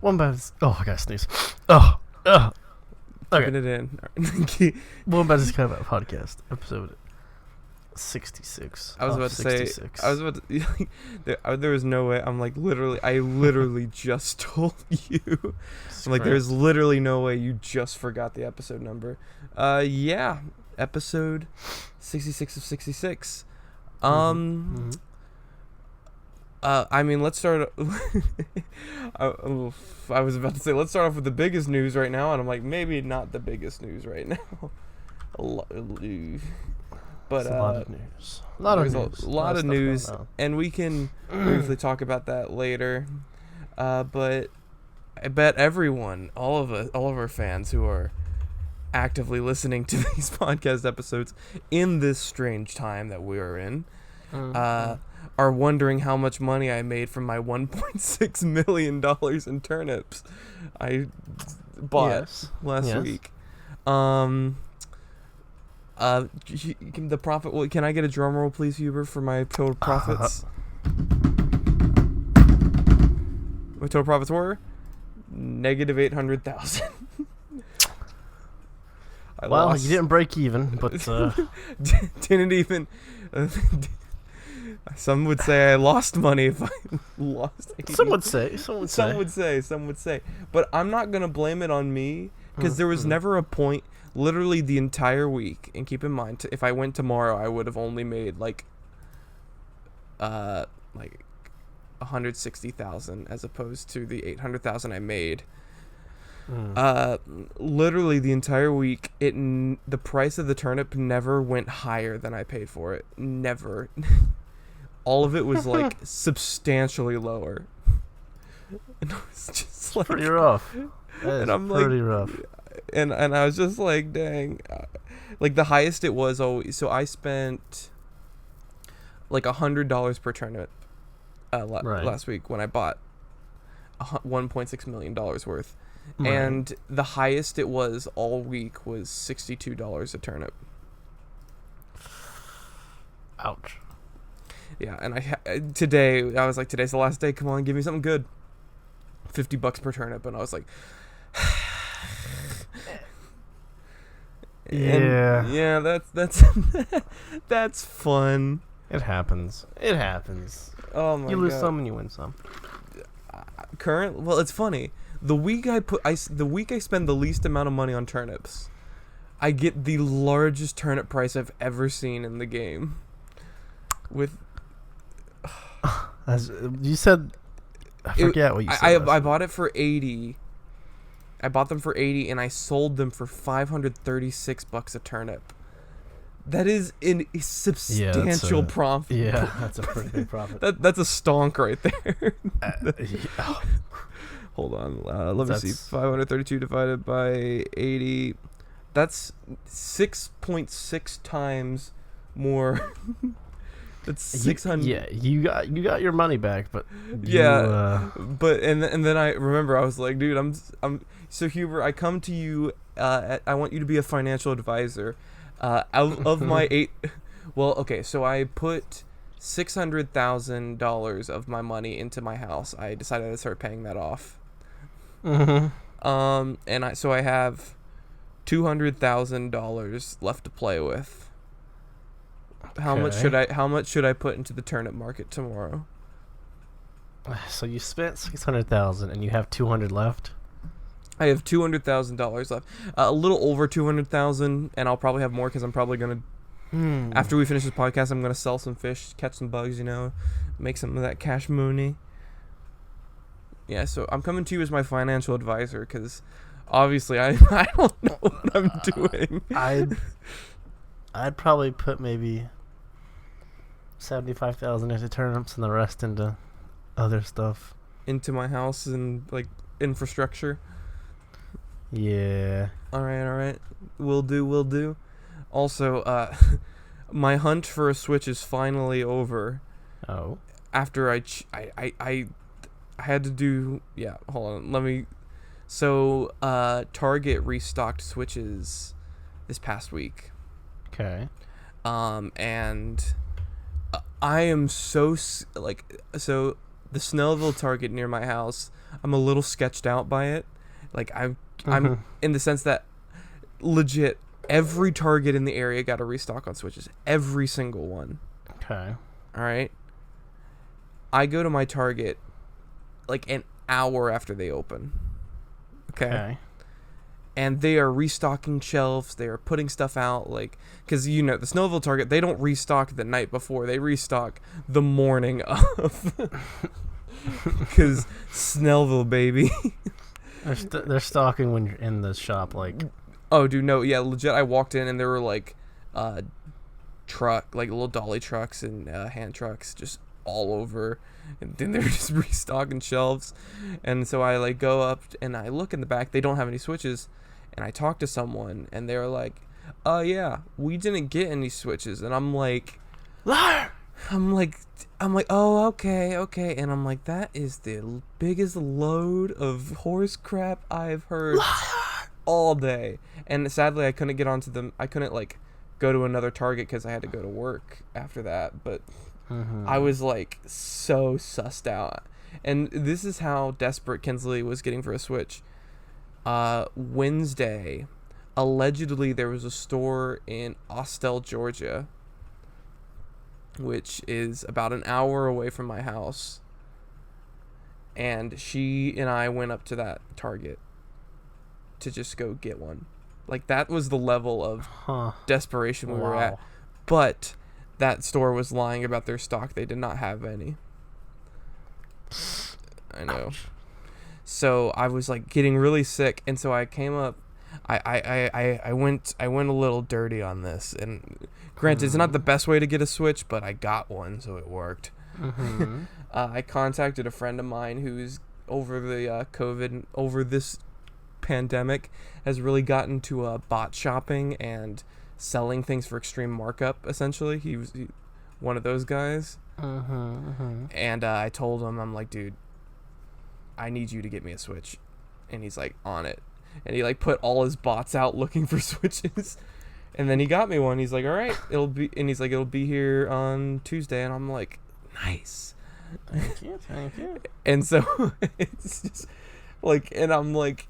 Wombats. Oh, I gotta sneeze. Oh, okay. Keeping it in. Wombats is kind of a podcast episode 66. I was about to 66. say. I was about to. there was no way. I'm like literally. I literally just told you. I'm like, there's literally no way you just forgot the episode number. Yeah, episode 66 of 66. Mm-hmm. I mean, let's start. I was about to say let's start off with the biggest news right now, and I'm like, maybe not the biggest news right now. But a lot of news. A lot of news, and we can briefly talk about that later. But I bet everyone, all of our fans who are actively listening to these podcast episodes in this strange time that we are in, are wondering how much money I made from my $1.6 million in turnips I bought last week. The profit. Well, can I get a drum roll, please, Huber, for my total profits? My total profits were -$800,000. Well, you didn't break even, but didn't even. Some would say I lost money if I lost. Some would say. But I'm not gonna blame it on me because there was never a point. Literally the entire week, and keep in mind, if I went tomorrow, I would have only made like $160,000 as opposed to the $800,000 I made. Literally the entire week, the price of the turnip never went higher than I paid for it. Never. All of it was like substantially lower. And I was just like, pretty rough. And I'm pretty rough. And I was just like, dang. Like the highest it was always. So I spent like $100 per turnip last week when I bought $1.6 million worth. Right. And the highest it was all week was $62 a turnip. Ouch. Yeah, and today I was like, today's the last day. Come on, give me something good. $50 per turnip, and I was like, yeah, that's that's fun. It happens. Oh my god. You lose some and you win some. Well, it's funny. The week I spend the least amount of money on turnips, I get the largest turnip price I've ever seen in the game. With as you said, I forget what you said. I bought it for 80. I bought them for 80 and I sold them for $536 a turnip. That is a substantial profit. Yeah, that's a pretty big profit. That's a stonk right there. Hold on. Let me see. 532 divided by 80. That's 6.6 times more. That's 600. Yeah, you got your money back, but but then I remember I was like, dude, I'm so Huber, I come to you. I want you to be a financial advisor. Out of my well, okay, so I put $600,000 of my money into my house. I decided to start paying that off. And I have $200,000 left to play with. How much should I put into the turnip market tomorrow? So you spent $600,000 and you have $200 left. I have $200,000 left. A little over $200,000, and I'll probably have more because I'm probably gonna. After we finish this podcast, I'm gonna sell some fish, catch some bugs, make some of that cash money. Yeah, so I'm coming to you as my financial advisor because obviously I don't know what I'm doing. I'd probably put maybe $75,000 into turnips and the rest into other stuff. Into my house and like infrastructure. Yeah. All right. Will do. Also, my hunt for a Switch is finally over. Oh. After I had to do hold on. So Target restocked Switches this past week. Okay. And I am so the Snellville Target near my house I'm a little sketched out by it. Like I'm in the sense that legit every Target in the area got a restock on Switches. Every single one. Okay. All right. I go to my Target like an hour after they open. Okay. And they are restocking shelves. They are putting stuff out, like, because the Snowville Target, they don't restock the night before. They restock the morning of. Because Snellville, baby. They're stocking when you're in the shop, like. Oh, dude, no, yeah, legit. I walked in and there were like, little dolly trucks and hand trucks just all over, and then they're just restocking shelves. And so I like go up and I look in the back. They don't have any Switches, and I talk to someone and they're like, yeah, we didn't get any Switches. And I'm like, liar. I'm like, oh, okay, and I'm like, that is the biggest load of horse crap I've heard all day. And sadly, I couldn't get onto them. I couldn't like go to another Target because I had to go to work after that. But I was like so sussed out. And this is how desperate Kinsley was getting for a Switch. Wednesday, allegedly there was a store in Austell, Georgia, which is about an hour away from my house. And she and I went up to that Target to just go get one. Like, that was the level of desperation we were at. But that store was lying about their stock. They did not have any. I know. Ouch. So I was like getting really sick, and so I came up. I went a little dirty on this, and granted, it's not the best way to get a Switch, but I got one, so it worked. I contacted a friend of mine who's over the COVID, over this pandemic, has really gotten to bot shopping and selling things for extreme markup. Essentially, he was one of those guys. And I told him, I'm like, dude, I need you to get me a Switch. And he's like, on it. And he like put all his bots out looking for Switches. And then he got me one. He's like, all right, it'll be here on Tuesday. And I'm like, nice. Thank you. And so it's just like, and I'm like,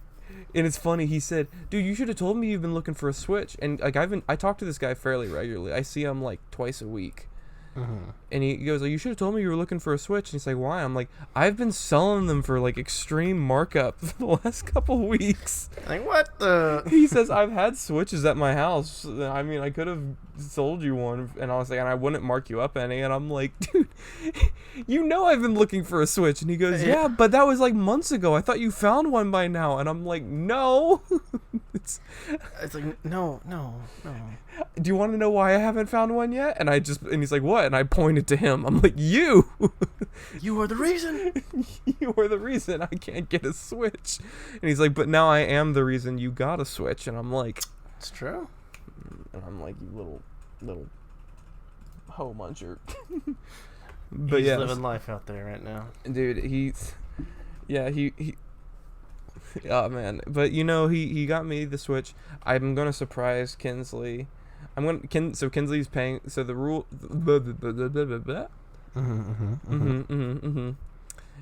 and it's funny. He said, dude, you should have told me you've been looking for a Switch. And like, I talk to this guy fairly regularly. I see him like twice a week. And he goes, like, you should have told me you were looking for a Switch. And he's like, why? I'm like, I've been selling them for like extreme markup for the last couple weeks. Like, what the? He says, I've had Switches at my house. I mean, I could have sold you one. And I was like, and I wouldn't mark you up any. And I'm like, dude, I've been looking for a Switch. And he goes, yeah, but that was like months ago. I thought you found one by now. And I'm like, no. It's like, no. Do you want to know why I haven't found one yet? And he's like, what? And I pointed to him. I'm like, you are the reason. You are the reason I can't get a Switch. And he's like, but now I am the reason you got a Switch. And I'm like, it's true. And I'm like, you little hoe muncher. But he's living life out there right now, dude. He oh man, but he got me the Switch. I'm gonna surprise Kinsley. So Kinsley's paying. So the rule.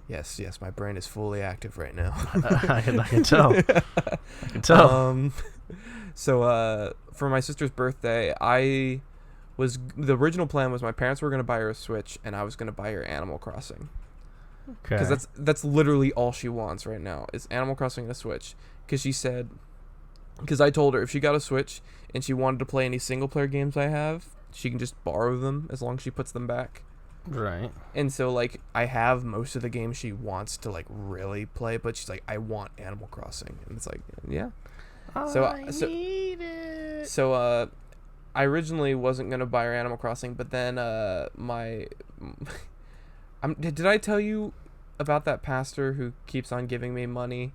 Yes, my brain is fully active right now. I can tell. So for my sister's birthday, the original plan was my parents were gonna buy her a Switch, and I was gonna buy her Animal Crossing. Okay. Because that's literally all she wants right now is Animal Crossing and a Switch. Because she said, because I told her if she got a Switch and she wanted to play any single player games I have, she can just borrow them as long as she puts them back. Right. And so like I have most of the games she wants to like really play, but she's like, I want Animal Crossing, and it's like, yeah. I need it. So I originally wasn't gonna buy her Animal Crossing, but then did I tell you about that pastor who keeps on giving me money?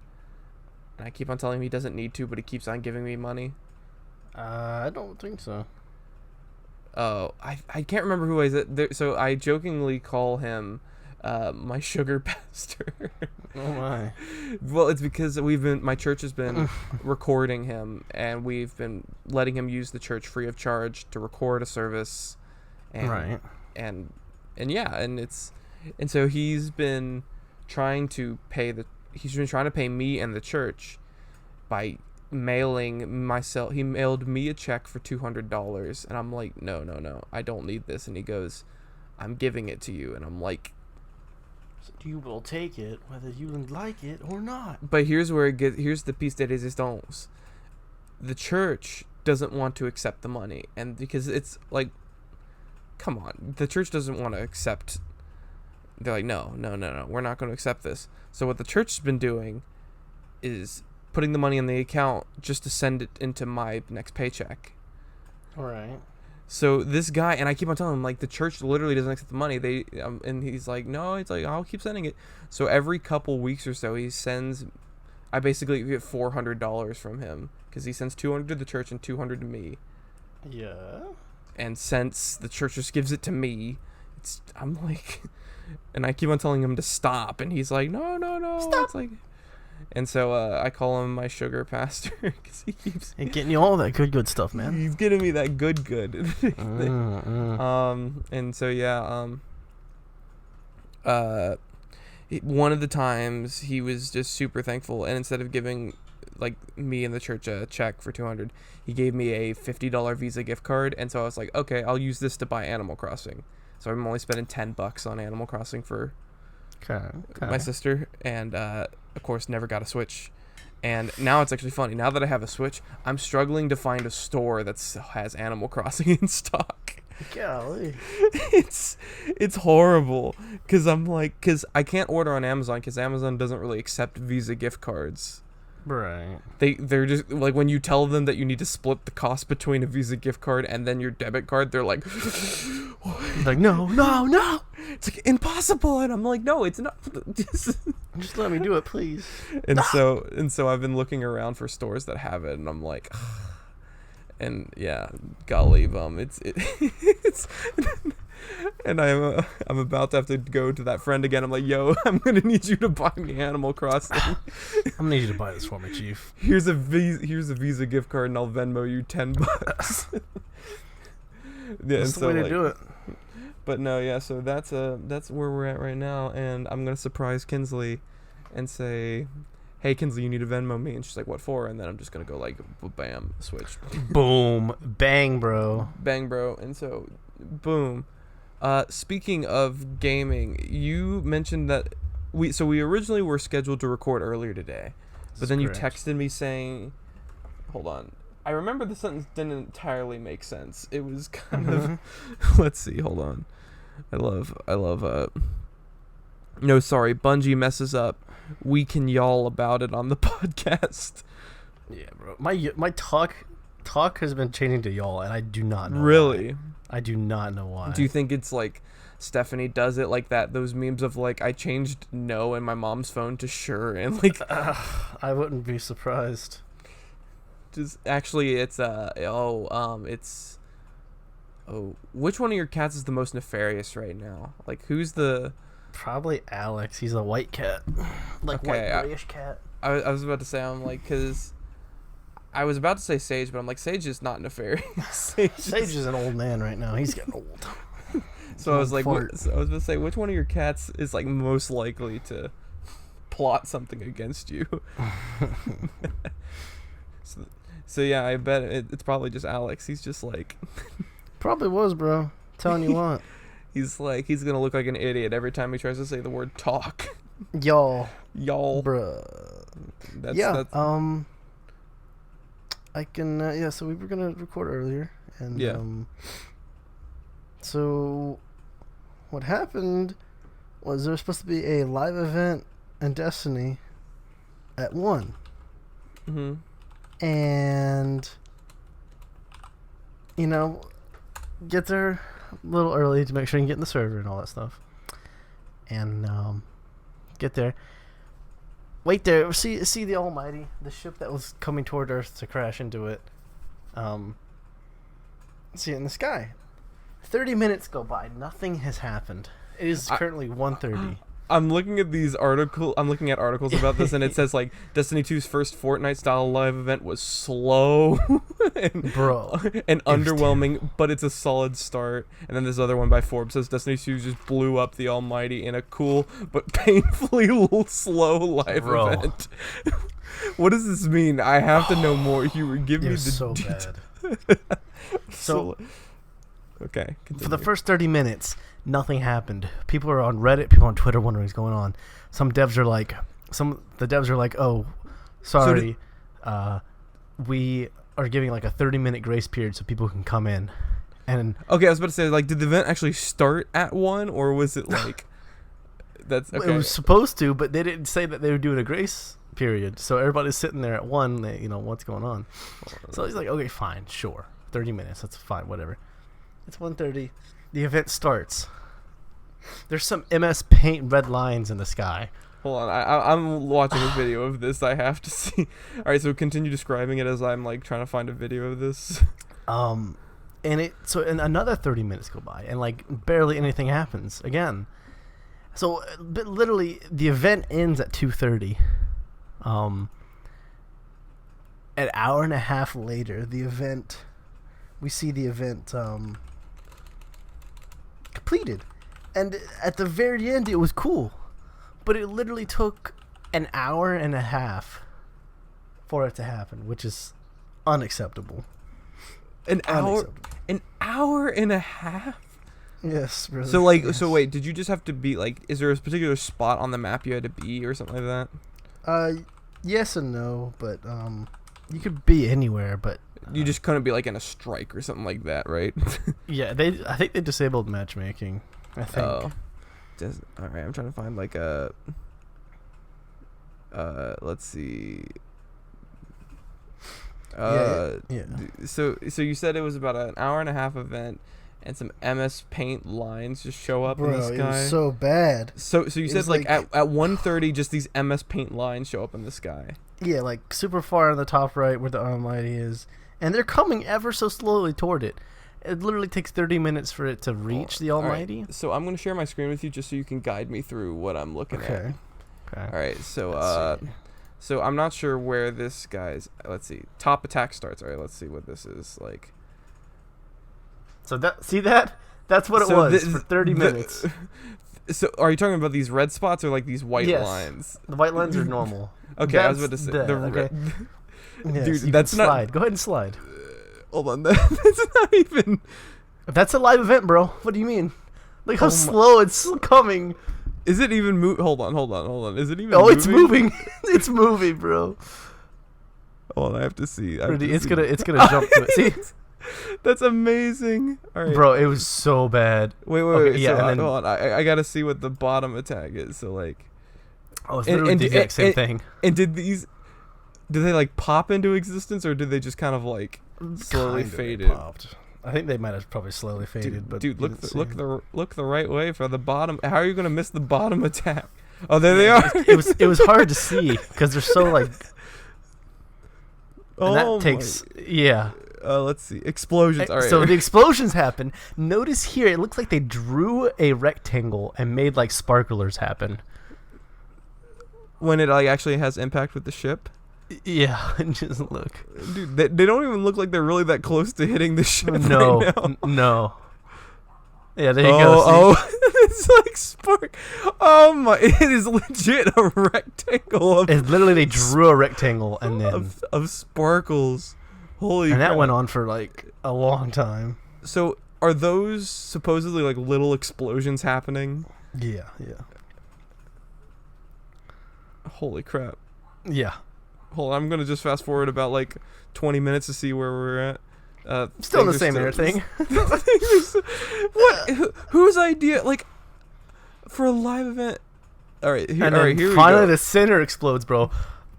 And I keep on telling him he doesn't need to, but he keeps on giving me money. I don't think so. Oh, I can't remember who is it. So I jokingly call him my sugar pastor. Oh my. Well, it's because my church has been recording him, and we've been letting him use the church free of charge to record a service. And, right. And so he's been trying to pay he's been trying to pay me and the church by mailing myself. He mailed me a check for $200, and I'm like, no, I don't need this. And he goes, I'm giving it to you, and I'm like, you will take it whether you like it or not. But here's the piece de resistance. The church doesn't want to accept the money, and because it's like, come on, the church doesn't want to accept. They're like, no, we're not going to accept this. So what the church has been doing is putting the money in the account just to send it into my next paycheck. All right. So this guy, and I keep on telling him, like, the church literally doesn't accept the money. And he's like, no, it's like, I'll keep sending it. So every couple weeks or so, he sends, I basically get $400 from him, because he sends $200 to the church and $200 to me. Yeah. And since the church just gives it to me, I'm like, and I keep on telling him to stop, and he's like, no, stop. It's like, and so I call him my sugar pastor, because he keeps getting you all that good stuff, man. He's getting me that good. And so yeah, one of the times he was just super thankful, and instead of giving like me and the church a check for $200, he gave me a $50 Visa gift card. And so I was like, okay, I'll use this to buy Animal Crossing. So I'm only spending $10 on Animal Crossing for my sister, and of course never got a Switch. And now it's actually funny, now that I have a Switch, I'm struggling to find a store that has Animal Crossing in stock. Golly. It's horrible, because I can't order on Amazon, because Amazon doesn't really accept Visa gift cards. Right. They're just like, when you tell them that you need to split the cost between a Visa gift card and then your debit card, they're like, no. It's like impossible. And I'm like, no, it's not. Just let me do it, please. And so I've been looking around for stores that have it, and I'm like, and yeah, golly bum, it's and I'm about to have to go to that friend again. I'm like, yo, I'm gonna need you to buy me Animal Crossing. I'm gonna need you to buy this for me, Chief. Here's a Visa gift card, and I'll Venmo you $10. Yeah, that's the way to do it. But no, yeah. So that's where we're at right now, and I'm gonna surprise Kinsley, and say, hey Kinsley, you need to Venmo me, and she's like, what for? And then I'm just gonna go like, bam, switch, boom, bang, bro, and so, boom. Speaking of gaming, you mentioned that we originally were scheduled to record earlier today, but then correct. You texted me saying, hold on, I remember the sentence didn't entirely make sense. It was kind of, let's see, hold on. I love, no, sorry, Bungie messes up. We can y'all about it on the podcast. Yeah, bro. My talk has been changing to y'all, and I do not know. Really? Why. I do not know why. Do you think it's like Stephanie does it like that? Those memes of like, I changed no in my mom's phone to sure, and like, I wouldn't be surprised. Just actually, it's which one of your cats is the most nefarious right now? Like, who's the? Probably Alex. He's a white cat, like okay, white grayish cat. I was about to say, I'm like, because I was about to say Sage, but I'm like, Sage is not nefarious. Sage is an old man right now. He's getting old. So I was like, I was going to say, which one of your cats is like most likely to plot something against you? So yeah, I bet it's probably just Alex. He's just like, probably was, bro. Telling you what. He's like, he's gonna look like an idiot every time he tries to say the word talk. Y'all, bruh. That's I can, so we were going to record earlier, and, so what happened was there was supposed to be a live event in Destiny at 1. Mm-hmm. And, get there a little early to make sure you can get in the server and all that stuff. And, get there. Wait there. See the Almighty, the ship that was coming toward Earth to crash into it. See it in the sky. 30 minutes go by. Nothing has happened. It is currently 1:30. I'm looking at articles about this, and it says like Destiny 2's first Fortnite style live event was slow and underwhelming, but it's a solid start. And then this other one by Forbes says Destiny 2 just blew up the Almighty in a cool but painfully slow live event. What does this mean? I have to know more. You give me the so bad. So okay, continue. For the first 30 minutes, nothing happened. People are on Reddit, people on Twitter wondering what's going on. The devs are like, oh, sorry, we are giving like a 30-minute grace period so people can come in. And okay, I was about to say, like, did the event actually start at 1, or was it like that's okay? It was supposed to, but they didn't say that they were doing a grace period. So everybody's sitting there at 1. They, what's going on? So he's like, okay, fine, sure, 30 minutes, that's fine, whatever. It's 1:30. The event starts. There's some MS Paint red lines in the sky. Hold on, I'm watching a video of this. I have to see. All right, so continue describing it as I'm like trying to find a video of this. And another 30 minutes go by, and like barely anything happens again. So, but literally, the event ends at 2:30. An hour and a half later, we see the event completed, and at the very end, it was cool, but it literally took an hour and a half for it to happen, which is unacceptable. An hour and a half. Yes, really. So like, yes. So wait, did you just have to be like? Is there a particular spot on the map you had to be, or something like that? Yes and no, but you could be anywhere, but you just couldn't be like in a strike or something like that, right? Yeah, I think they disabled matchmaking. I think. Oh, all right. I'm trying to find like a. Let's see. Yeah. So you said it was about an hour and a half event, and some MS Paint lines just show up in the sky. It was so bad. So you said like at 1:30, just these MS Paint lines show up in the sky. Yeah, like super far on the top right where the Almighty is, and they're coming ever so slowly toward it. It literally takes 30 minutes for it to reach the Almighty. Right. So I'm gonna share my screen with you just so you can guide me through what I'm looking at. Okay. All right. So so I'm not sure where this guy's. Let's see. Top attack starts. All right. Let's see what this is like. So that's what it was for 30 minutes. So are you talking about these red spots or like these white lines? The white lines are normal. Okay, I was about to say okay. Dude, yes, that's not. Slide. Go ahead and slide. Hold on, that's not even. That's a live event, bro. What do you mean? Look how slow it's coming. Is it even Hold on. Is it even? Oh, it's moving. It's moving, bro. Hold on, I have to see. It's gonna jump to it. See. That's amazing. All right. Bro, it was so bad. Wait. Yeah, so, hold on. I gotta see what the bottom attack is. So like. Oh, it's literally the exact same thing. And did they like pop into existence, or did they just kind of like slowly faded? Popped. I think they might have probably slowly faded. Dude, look the right way for the bottom. How are you gonna miss the bottom attack? Oh, there they are. It was hard to see because they're so like. And that takes let's see. Explosions. All right. So the explosions happen. Notice here, it looks like they drew a rectangle and made like sparklers happen. When it like actually has impact with the ship. Yeah, just look. Dude, they don't even look like they're really that close to hitting the ship right now. No. Yeah, there you go. Oh, it's like spark. Oh my! It is legit a rectangle. It's literally they drew a rectangle and then of sparkles. Holy! And crap. that went on for like a long time. So are those supposedly like little explosions happening? Yeah. Holy crap! Yeah. Hold on, I'm gonna just fast forward about like 20 minins to see where we're at. Still the same thing. What? Whose idea? Like for a live event? All right, here we go. Finally, the center explodes, bro.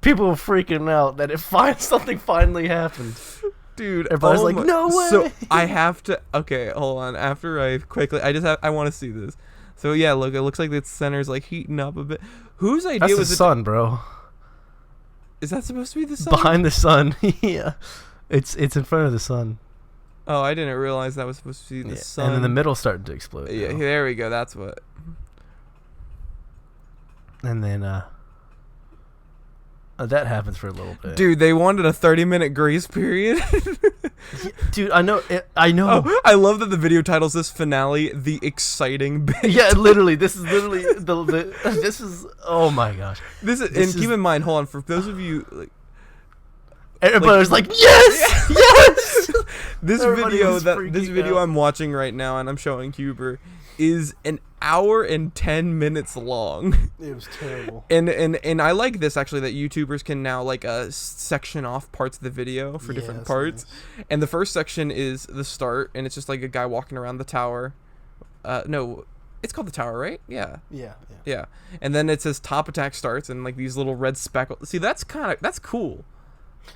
People were freaking out that something finally happened. Dude, everybody's like, "No way!" So I have to. Okay, hold on. After I quickly, I want to see this. So yeah, look, it looks like the center's like heating up a bit. Whose idea was the sun, bro? Is that supposed to be the sun? Behind the sun, yeah. It's in front of the sun. Oh, I didn't realize that was supposed to be the sun. And then the middle started to explode. Yeah, there we go. That's what. And then that happens for a little bit. Dude, they wanted a 30-minute grace period. Dude, I know. I know. Oh, I love that the video titles this finale "The Exciting Bit." Yeah, literally. This is literally this is. Oh my gosh. Keep in mind, hold on, for those of you like. Everybody was like, yes, yes. This video I'm watching right now, and I'm showing Huber, is an hour and 10 minutes long. It was terrible. And I like this actually, that YouTubers can now like section off parts of the video for different parts. Nice. And the first section is the start, and it's just like a guy walking around the tower. No, it's called the tower, right? Yeah. Yeah. And then it says top attack starts, and like these little red speckles. See, that's cool.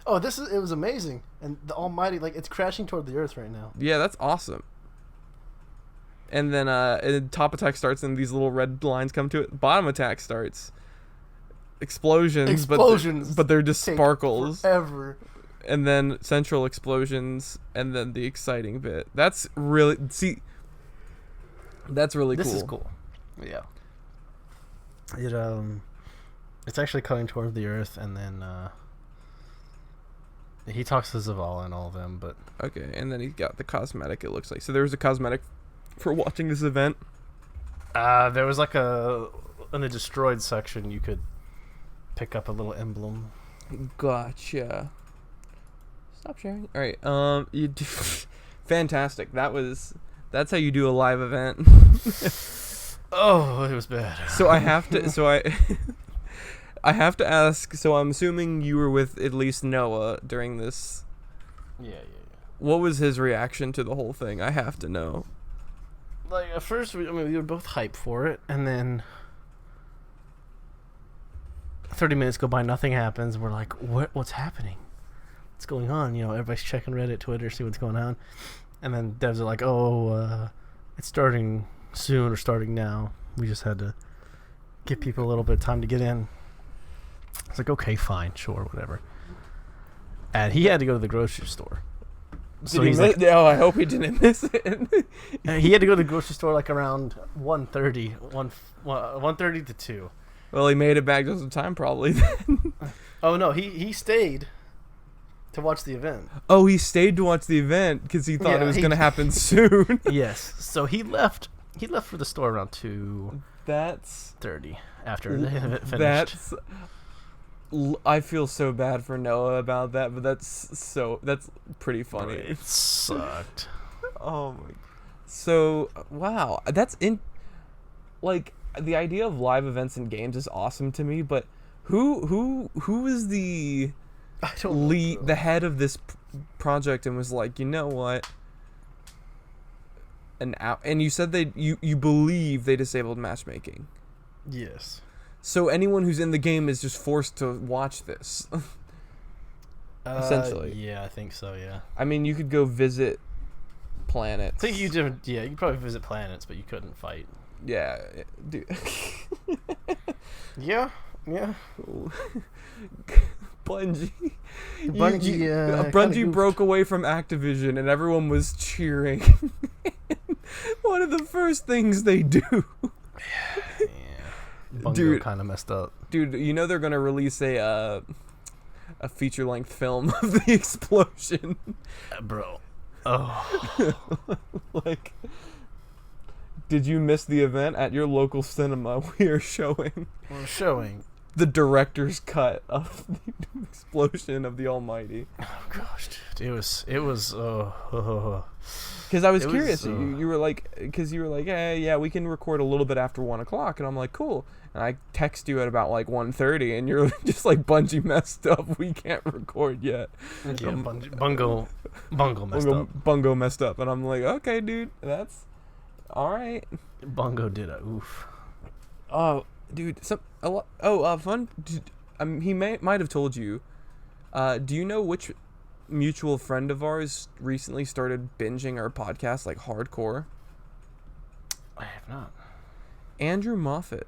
Oh, it was amazing. And the Almighty, like, it's crashing toward the earth right now. Yeah, that's awesome. And then top attack starts, and these little red lines come to it. Bottom attack starts. Explosions. But they're just sparkles. Forever. And then central explosions, and then the exciting bit. That's really cool. This is cool. Yeah. It's actually coming toward the earth, and then he talks to Zavala and all of them, but okay. And then he got the cosmetic. It looks like so. There was a cosmetic for watching this event. There was like in the destroyed section you could pick up a little emblem. Gotcha. Stop sharing. All right. You do fantastic. That's how you do a live event. Oh, it was bad. So I have to. I have to ask. So I'm assuming you were with at least Noah during this. Yeah. What was his reaction to the whole thing? I have to know. Like at first, we were both hyped for it, and then 30 minutes go by, nothing happens. We're like, what's happening? What's going on? Everybody's checking Reddit, Twitter, see what's going on. And then devs are like, it's starting soon or starting now. We just had to give people a little bit of time to get in. It's like, okay, fine, sure, whatever. And he had to go to the grocery store. So he's like, I hope he didn't miss it. He had to go to the grocery store like around 1:30 to 2. Well, he made it back just in time, probably. Then. Oh no, he stayed to watch the event. Oh, he stayed to watch the event because he thought it was going to happen soon. Yes. So he left for the store around 2:30 after the event finished. I feel so bad for Noah about that, but that's pretty funny. It sucked. Oh my. So, wow. That's like the idea of live events in games is awesome to me, but who is the the head of this project and was like, you know what? And you said you believe they disabled matchmaking. Yes. So anyone who's in the game is just forced to watch this. Essentially. Yeah, I think so, yeah. I mean, you could go visit planets. I think you could probably visit planets, but you couldn't fight. Yeah, dude. Yeah. Bungie. Bungie broke away from Activision, and everyone was cheering. One of the first things they do. Yeah. Bungo kind of messed up. Dude, they're going to release a feature-length film of the explosion. Bro. Oh. Like, did you miss the event? At your local cinema, we're showing the director's cut of the explosion of the Almighty. Oh gosh, dude. It was because I was curious. You were like, hey, yeah, we can record a little bit after 1:00, and I'm like, cool. And I text you at about like 1:30, and you're just like, Bungie messed up. We can't record yet. Yeah, Bungo messed up. Bungo messed up, and I'm like, okay, dude, that's all right. Bungo did a oof. Oh, dude, fun. He might have told you. Do you know which mutual friend of ours recently started binging our podcast like hardcore? I have not. Andrew Moffat.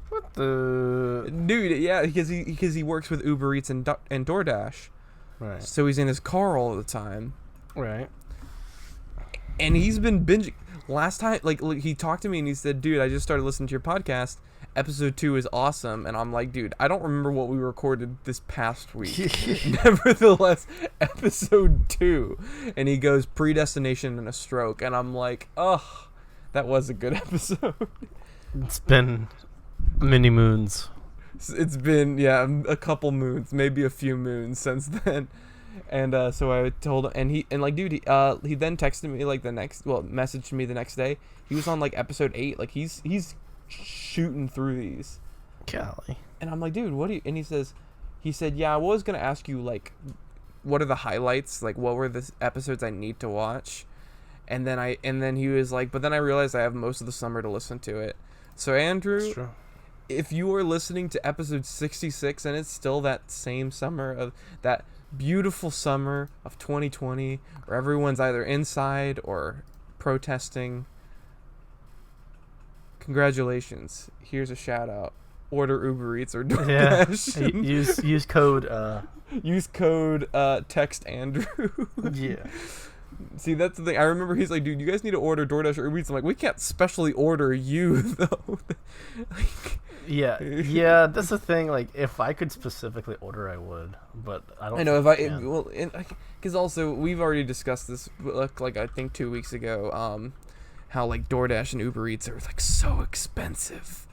What the dude? Yeah, because he works with Uber Eats and DoorDash. Right. So he's in his car all the time. Right. And he's been binging. Last time, like he talked to me and he said, "Dude, I just started listening to your podcast, episode 2 is awesome. And I'm like, dude, I don't remember what we recorded this past week. Nevertheless, episode 2. And he goes, predestination and a stroke. And I'm like, oh, that was a good episode. It's been many moons. It's been, a couple moons, maybe a few moons since then. And so I told him, and he then texted me like messaged me the next day. He was on like episode 8. Like he's shooting through these. Golly. And I'm like, dude, what do you? And he said, yeah, I was gonna ask you like, what are the highlights? Like, what were the episodes I need to watch? And then he was like, but then I realized I have most of the summer to listen to it. So Andrew, if you are listening to episode 66 and it's still that same summer of that beautiful summer of 2020 where everyone's either inside or protesting, congratulations. Here's a shout out. Order Uber Eats or DoorDash. Yeah. use code text Andrew. Yeah. See, that's the thing. I remember he's like, dude, you guys need to order DoorDash or Uber Eats. I'm like, we can't specially order you though. Yeah, that's the thing. Like, if I could specifically order, I would, but I don't. I know because also we've already discussed this, like I think 2 weeks ago, how like DoorDash and Uber Eats are like so expensive.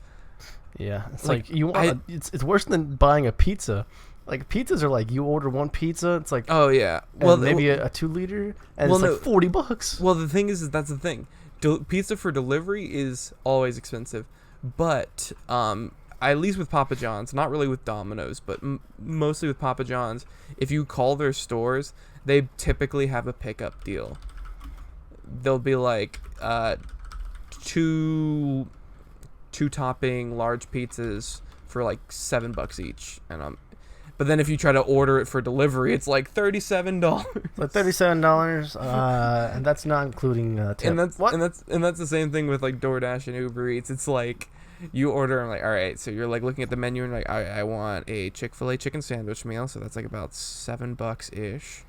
Yeah, it's like you want. It's worse than buying a pizza. Like pizzas are like you order one pizza, it's like maybe a 2 liter, and it's like $40. Well, the thing is that's the thing. Pizza for delivery is always expensive. But at least with Papa John's, not really with Domino's, but mostly with Papa John's, if you call their stores, they typically have a pickup deal. They'll be like two topping large pizzas for like $7 each, and but then if you try to order it for delivery, it's like $37. Like $37, and that's not including tip. And that's the same thing with like DoorDash and Uber Eats. It's like you order, and like, all right, so you're like looking at the menu and like, I want a Chick-fil-A chicken sandwich meal, so that's like about $7 ish,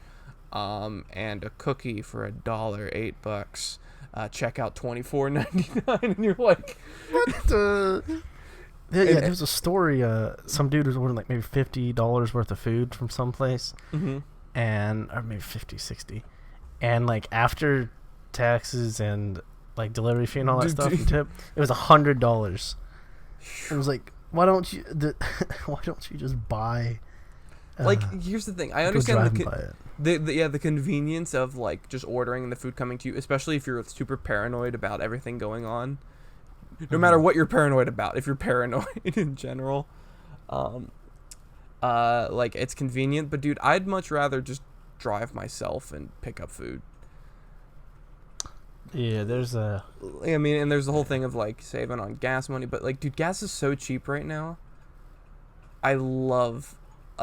and a cookie for $1, $8. Check out $24.99, and you're like, what? Yeah, there was a story. Some dude was ordering like maybe $50 worth of food from someplace, and or maybe 50, 60, and like after taxes and like delivery fee and all that stuff and tip, it was $100. It was like, why don't you just buy? Like, here's the thing. I understand the convenience of like just ordering the food coming to you, especially if you're super paranoid about everything going on. No matter what you're paranoid about, if you're paranoid in general, like it's convenient. But dude, I'd much rather just drive myself and pick up food. Yeah, there's and there's the whole thing of like saving on gas money. But like, dude, gas is so cheap right now.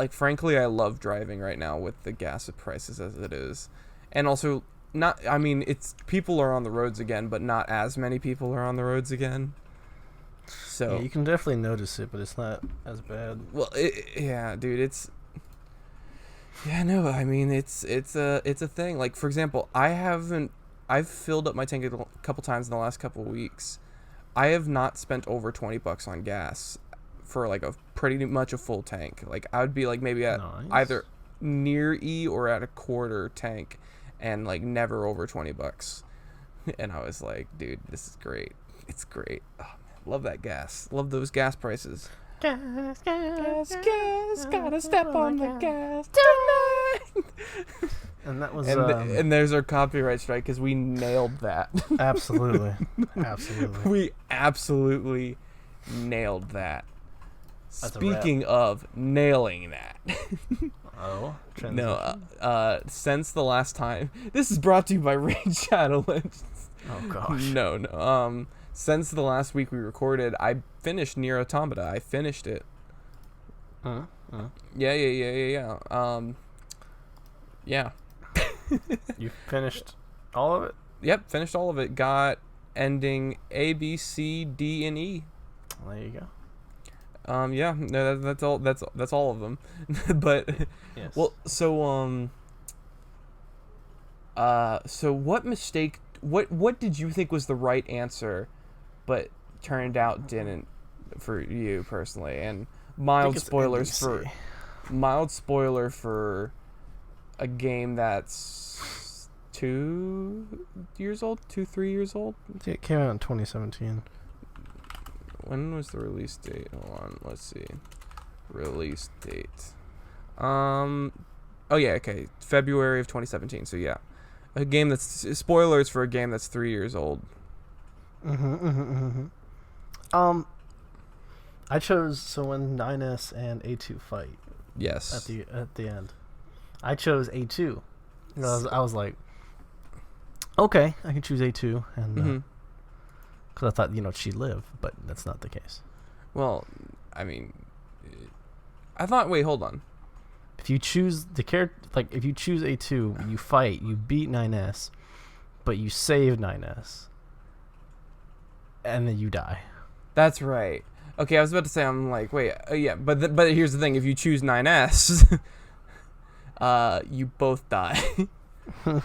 Frankly, I love driving right now with the gas prices as it is, and also. It's people are on the roads again, but not as many people are on the roads again. So you can definitely notice it, but it's not as bad. Well, dude, it's a thing. Like, for example, I've filled up my tank a couple times in the last couple of weeks. I have not spent over $20 on gas for like a pretty much a full tank. Like I would be like maybe at either near E or at a quarter tank. And like never over $20, and I was like, dude, this is great. It's great. Oh, man, love that gas. Love those gas prices. Gas. Gotta step on the gas tonight. And that was. And there's our copyright strike because we nailed that. Absolutely. We absolutely nailed that. That's Speaking of nailing that. Oh, no. Since the last time, this is brought to you by Raid Shadow Legends. Oh gosh. No. Since the last week we recorded, I finished Nier Automata. I finished it. Yeah. Yeah. You finished all of it? Yep, finished all of it. Got ending A, B, C, D, and E. There you go. Yeah, no, that's all of them. But yes. Well, so what did you think was the right answer, but turned out didn't for you personally, and mild spoiler for a game that's 3 years old. It came out in 2017. When was the release date? Hold on, let's see. Release date. Oh yeah, okay. February of 2017. So yeah, a game that's spoilers for a game that's 3 years old. I chose when 9S and A2 fight. Yes. At the end, I chose A2. I was like, okay, I can choose A2, and because I thought she'd live, but that's not the case. Well, I mean, I thought. Wait, hold on. If you choose the character, like if you choose A2, you fight, you beat 9S, but you save 9S, and then you die. That's right. Okay, I was about to say, I'm like, wait, yeah, but here's the thing: if you choose 9S, you both die. Like,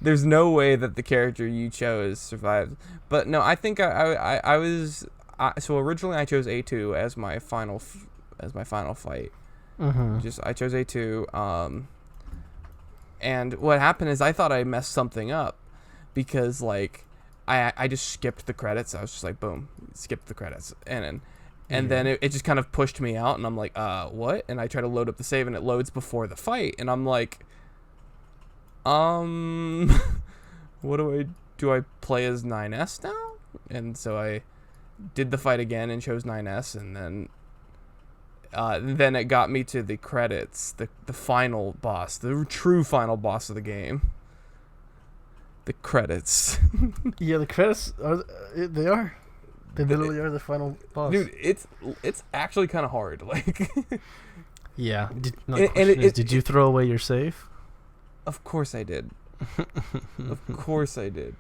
there's no way that the character you chose survives. But no, I think I was so originally I chose A2 as my final fight. I chose A2. And what happened is I thought I messed something up because like I just skipped the credits. I was just like, boom, skip the credits, and then it just kind of pushed me out, and I'm like, what? And I try to load up the save, and it loads before the fight, and I'm like, what do I play as 9S now? And so I did the fight again and chose 9S, and then it got me to the credits, the final boss, the true final boss of the game. The credits. Yeah, the credits they literally are the final boss. Dude, it's actually kind of hard. Like, yeah. Did you throw away your save? Of course I did. Of course I did.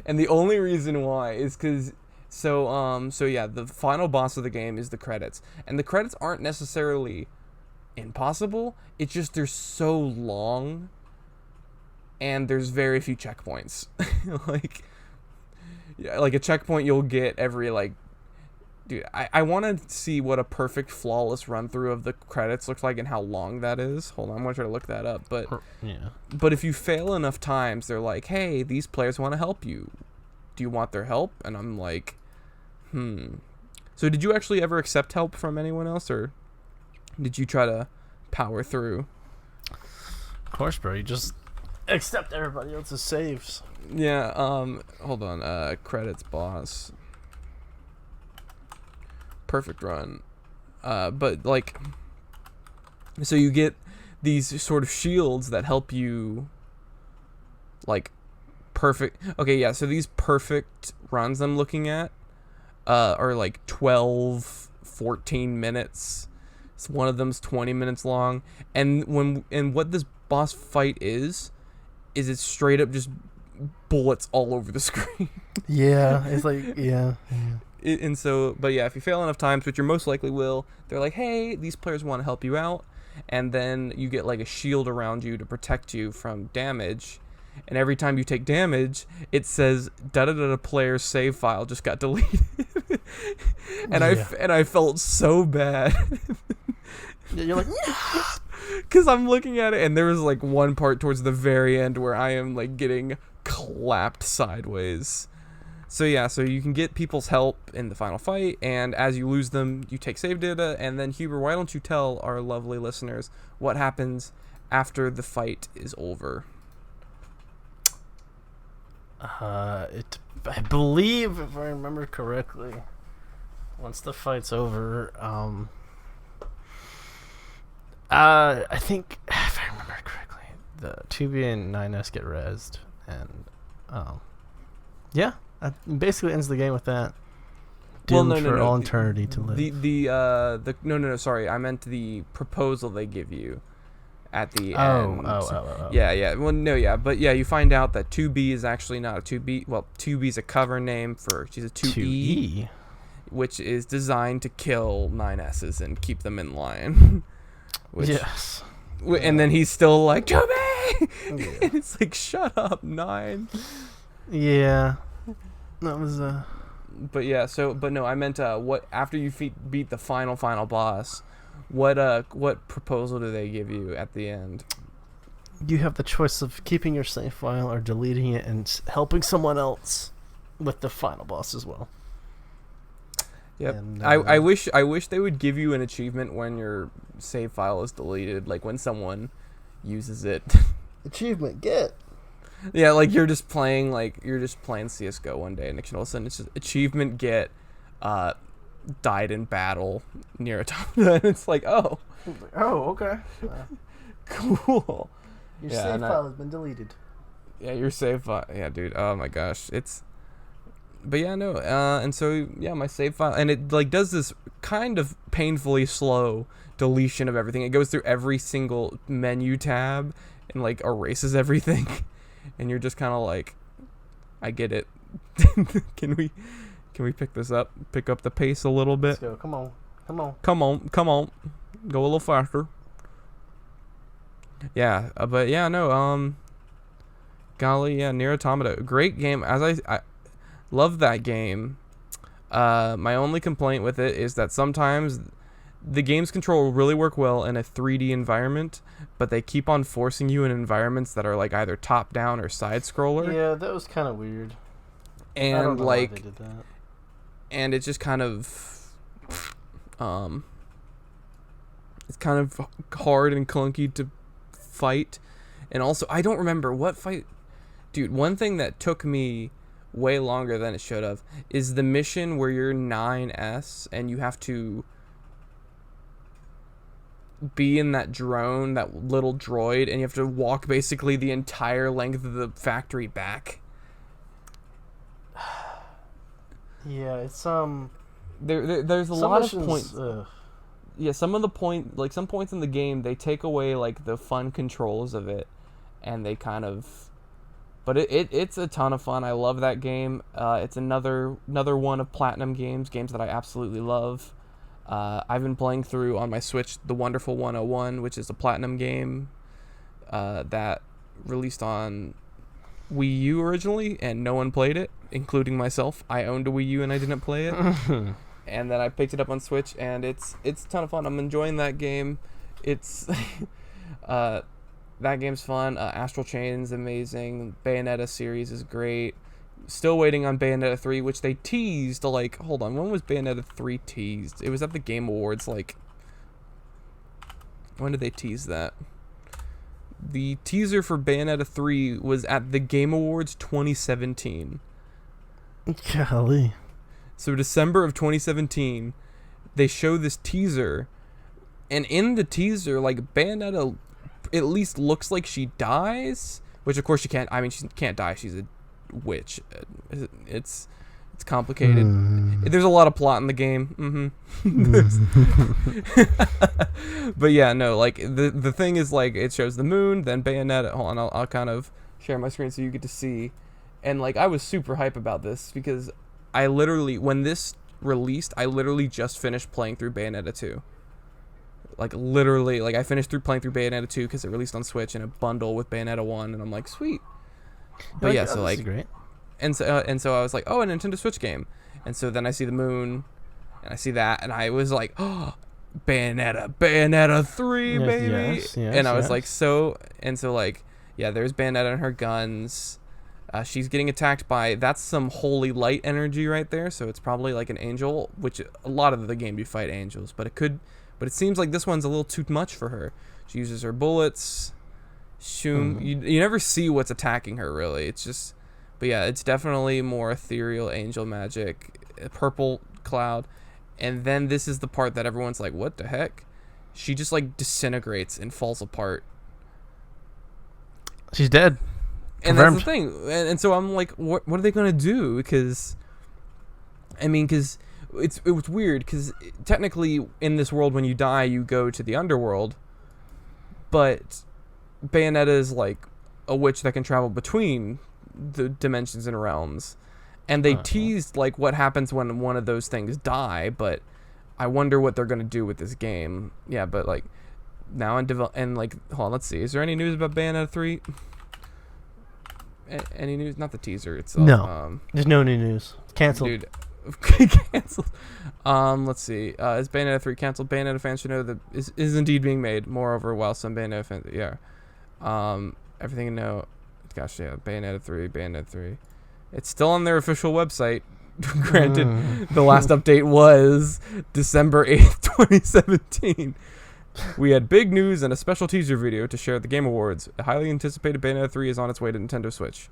And the only reason why is because so yeah, the final boss of the game is the credits, and the credits aren't necessarily impossible. It's just they're so long, and there's very few checkpoints. like a checkpoint you'll get every like. Dude, I want to see what a perfect flawless run through of the credits looks like and how long that is. Hold on, I'm gonna try to look that up. But yeah. But if you fail enough times, they're like, "Hey, these players want to help you. Do you want their help?" And I'm like, So did you actually ever accept help from anyone else, or did you try to power through? Of course, bro. You just accept everybody else's saves. Yeah. Hold on. Credits boss. Perfect run. But like, so you get these sort of shields that help you like perfect. Okay, yeah, so these perfect runs I'm looking at are like 12, 14 minutes. So one of them's 20 minutes long. And what this boss fight is it's straight up just bullets all over the screen. Yeah, it's like, yeah. And so, but yeah, if you fail enough times, which you most likely will, they're like, hey, these players want to help you out. And then you get like a shield around you to protect you from damage. And every time you take damage, it says da-da-da-da player's save file just got deleted. And I felt so bad. You're like, because I'm looking at it, and there was like one part towards the very end where I am like getting clapped sideways. So yeah, so you can get people's help in the final fight, and as you lose them, you take save data. And then Huber, why don't you tell our lovely listeners what happens after the fight is over? I believe, if I remember correctly, once the fight's over, I think, if I remember correctly, the 2B and 9S get rezzed, and yeah, that basically ends the game with that. Doomed for all eternity to live. No, sorry, I meant the proposal they give you at the end. Yeah. Well, no, yeah, but yeah, you find out that 2B is actually not a 2B. Well, 2B is a cover name for she's a 2E, which is designed to kill 9S's and keep them in line. Yes. And then he's still like, 2B! And it's like, shut up, 9. Yeah. That was But yeah, but no, I meant what after you beat the final boss, what proposal do they give you at the end? You have the choice of keeping your save file or deleting it and helping someone else with the final boss as well. Yep. And, I wish they would give you an achievement when your save file is deleted, like when someone uses it. Achievement get. Yeah, like you're just playing CS:GO one day, and all of a sudden it's just achievement get, died in battle near Automata, and it's like, oh, okay, cool. Your save file has been deleted. Yeah, your save file. Yeah, dude. Oh my gosh, But yeah, no. And so yeah, my save file, and it like does this kind of painfully slow deletion of everything. It goes through every single menu tab and like erases everything, and you're just kind of like, I get it. Can we pick this up? Pick up the pace a little bit. Let's go. Come on. Go a little faster. Yeah, but yeah, no. Golly, yeah, Nier Automata, great game. As I love that game. My only complaint with it is that sometimes the game's control will really work well in a 3D environment, but they keep on forcing you in environments that are like either top down or side scroller. Yeah, that was kind of weird. And I don't know like, why they did that. And it's just kind of, it's kind of hard and clunky to fight. And also, I don't remember what fight. Dude, one thing that took me way longer than it should have is the mission where you're 9S and you have to be in that drone, that little droid, and you have to walk basically the entire length of the factory back. Yeah, it's there's a lot of points. Yeah, some points in the game, they take away like the fun controls of it, and they kind of. But it's a ton of fun. I love that game. It's another one of Platinum games that I absolutely love. I've been playing through on my Switch The Wonderful 101, which is a Platinum game that released on Wii U originally, and no one played it, including myself. I owned a Wii U and I didn't play it. And then I picked it up on Switch, and it's a ton of fun. I'm enjoying that game. It's that game's fun. Astral Chain's amazing. Bayonetta series is great. Still waiting on Bayonetta 3, which they teased. Like, hold on, when was Bayonetta 3 teased? It was at the Game Awards. Like, when did they tease that? The teaser for Bayonetta 3 was at the Game Awards 2017. Golly. So December of 2017, they show this teaser, and in the teaser, like, Bayonetta at least looks like she dies, which of course she can't. I mean, she can't die. She's a witch. It's complicated. There's a lot of plot in the game. But yeah, no, like the thing is, like, it shows the moon, then Bayonetta. Hold on, I'll kind of share my screen so you get to see. And like, I was super hype about this because I literally, when this released, I literally just finished playing through Bayonetta 2. Like, literally, like, I finished playing through Bayonetta 2 because it released on Switch in a bundle with Bayonetta 1, and I'm like, sweet. But yeah, so like, great. And so I was like, oh, a Nintendo Switch game. And so then I see the moon, and I see that, and I was like, oh, Bayonetta 3, baby. Yes, and I was like, so like, yeah, there's Bayonetta and her guns. She's getting attacked by, that's some holy light energy right there, so it's probably like an angel, which a lot of the game you fight angels, but it seems like this one's a little too much for her. She uses her bullets. You never see what's attacking her, really. It's just, but yeah, it's definitely more ethereal angel magic, a purple cloud. And then this is the part that everyone's like, what the heck? She just like disintegrates and falls apart. She's dead. And that's the thing. And so I'm like, what are they going to do? Because it was weird, because technically in this world, when you die, you go to the underworld. But Bayonetta is like a witch that can travel between the dimensions and realms. And they teased like what happens when one of those things die, but I wonder what they're going to do with this game. Yeah, but like now and like, hold on, let's see. Is there any news about Bayonetta 3? Any news? Not the teaser itself. No. There's no new news. It's canceled. Dude, Canceled. Let's see. Is Bayonetta 3 canceled? Bayonetta fans should know that is indeed being made. Moreover, while some Bayonetta fans, everything you know. Gosh, yeah, Bayonetta 3. It's still on their official website. Granted, the last update was December 8th, 2017. We had big news and a special teaser video to share at the Game Awards. A highly anticipated Bayonetta 3 is on its way to Nintendo Switch.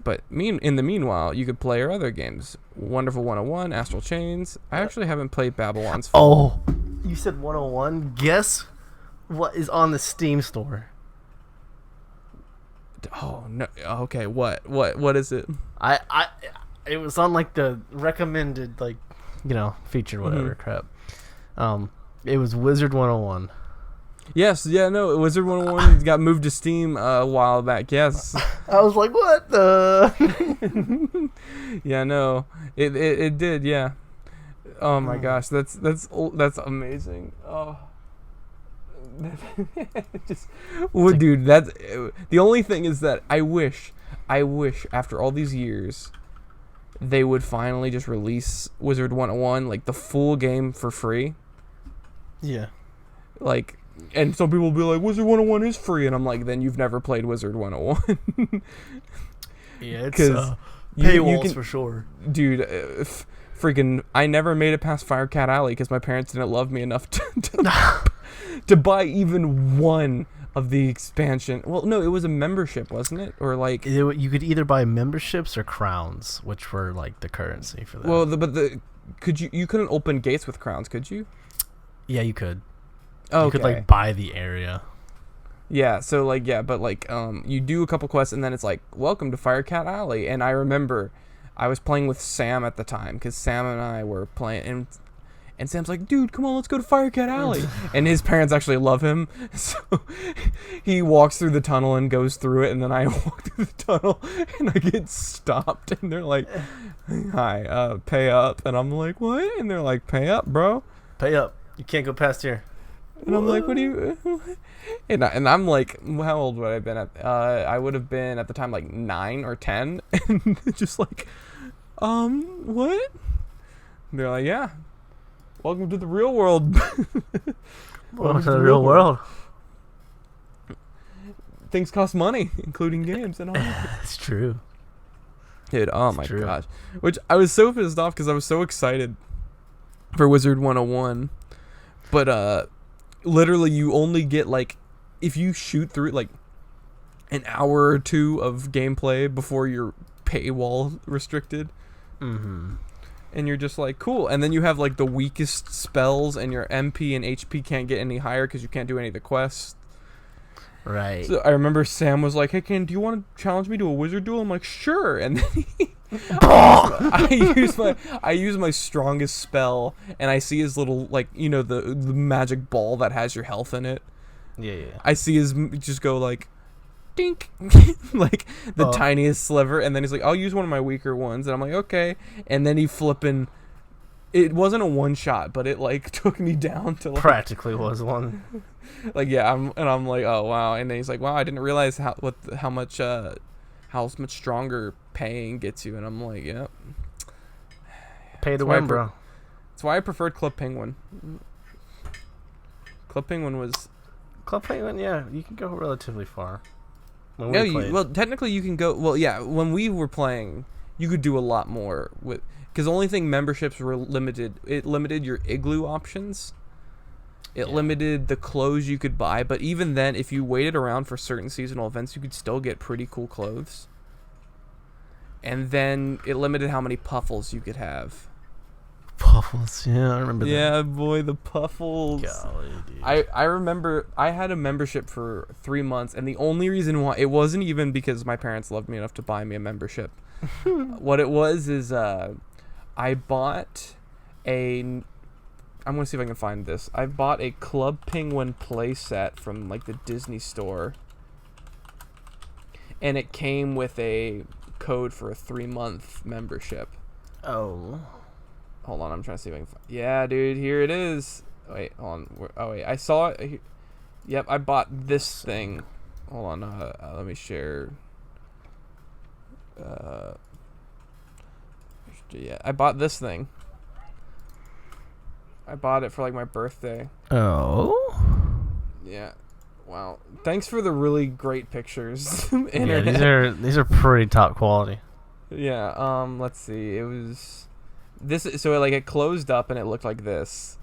But in the meanwhile, you could play our other games. Wonderful 101, Astral Chains. I actually haven't played Babylon's Fall. Oh, you said 101. Guess what is on the Steam store? Oh no. Okay, what is it? It was on like the recommended feature whatever crap. It was Wizard 101. Yes, yeah, no, Wizard 101 got moved to Steam a while back. Yes. I was like, what the? Yeah, no, it did. Yeah. Oh my gosh, that's amazing. Oh. Dude, that's the only thing is that I wish after all these years they would finally just release Wizard 101 like the full game for free. Yeah. Like, and some people will be like, Wizard 101 is free, and I'm like, then you've never played Wizard 101. Yeah, it's paywalls for sure. Dude, freaking, I never made it past Firecat Alley because my parents didn't love me enough to buy even one of the expansion. Well, no, it was a membership, wasn't it? Or like you could either buy memberships or crowns, which were like the currency for that. Well, you couldn't open gates with crowns, could you? Yeah, you could. Oh, you could like buy the area. Yeah, so like but like you do a couple quests and then it's like welcome to Firecat Alley, and I remember I was playing with Sam at the time because Sam and I were playing and Sam's like, dude, come on, let's go to Firecat Alley. And his parents actually love him. So he walks through the tunnel and goes through it. And then I walk through the tunnel and I get stopped. And they're like, hi, pay up. And I'm like, what? And they're like, pay up, bro. Pay up. You can't go past here. And I'm like, what do you... And I'm like, how old would I have been at? I would have been at the time like 9 or 10. And just like, what? And they're like, yeah. Welcome to the real world. Welcome to the real world. Things cost money, including games and all. It's true. Dude, oh my gosh. Which I was so pissed off because I was so excited for Wizard 101. But literally you only get like, if you shoot through like an hour or two of gameplay before you're paywall restricted. Mm-hmm. And you're just like, cool. And then you have like the weakest spells and your MP and HP can't get any higher because you can't do any of the quests. Right. So I remember Sam was like, hey, Ken, do you want to challenge me to a wizard duel? I'm like, sure. And then I use my strongest spell and I see his little, like, you know, the magic ball that has your health in it. Yeah. I see his just go like, dink, like the tiniest sliver, and then he's like, I'll use one of my weaker ones, and I'm like, okay. And then he it wasn't a one shot, but it like took me down to like, practically was one. Like, yeah, I'm like, oh wow. And then he's like, wow, I didn't realize how much stronger paying gets you. And I'm like, yep. Pay to win, bro. That's why I preferred Club Penguin. Club Penguin, yeah, you can go relatively far. Well, technically you can go. Well, yeah, when we were playing, you could do a lot more with, because the only thing memberships were limited. It limited your igloo options. It limited the clothes you could buy, but even then, if you waited around for certain seasonal events, you could still get pretty cool clothes. And then it limited how many puffles you could have. Puffles, yeah, I remember that. Yeah, boy, the puffles. Golly, dude. I remember I had a membership for 3 months, and the only reason why, it wasn't even because my parents loved me enough to buy me a membership. What it was is I bought I'm going to see if I can find this. I bought a Club Penguin play set from like the Disney store, and it came with a code for a 3-month membership. Oh. Hold on, I'm trying to see if I can find... Yeah, dude, here it is. Wait, hold on. Oh, wait, I saw it. Yep, I bought this thing. Hold on, let me share. Yeah, I bought this thing. I bought it for like my birthday. Oh. Yeah. Wow. Thanks for the really great pictures. Yeah, these are pretty top quality. Yeah. Let's see. It was this. So it closed up and it looked like this,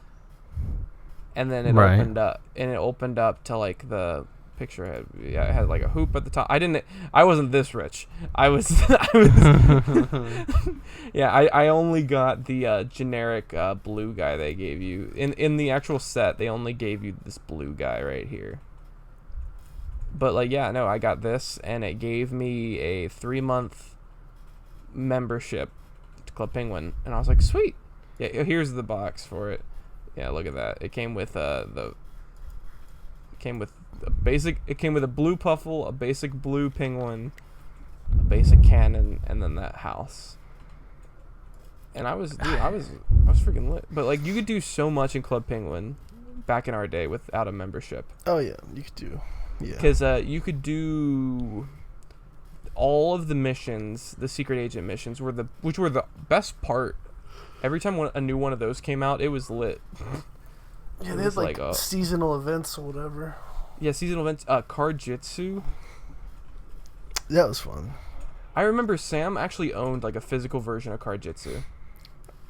and then it opened up, and it opened up to like the picture had. Yeah, it had like a hoop at the top. I wasn't this rich. I was. Yeah. I only got the generic blue guy they gave you in the actual set. They only gave you this blue guy right here. But like, yeah, no, I got this, and it gave me a 3-month membership to Club Penguin, and I was like, sweet. Yeah, here's the box for it. Yeah, look at that. It came with a blue puffle, a basic blue penguin, a basic cannon, and then that house. And I was freaking lit. But like, you could do so much in Club Penguin back in our day without a membership. Oh yeah, you could do. Yeah. Because you could do all of the missions, the secret agent missions, which were the best part. Every time a new one of those came out, it was lit. Yeah, they had like seasonal events or whatever. Yeah, seasonal events. Card Jitsu. That was fun. I remember Sam actually owned like a physical version of Card Jitsu.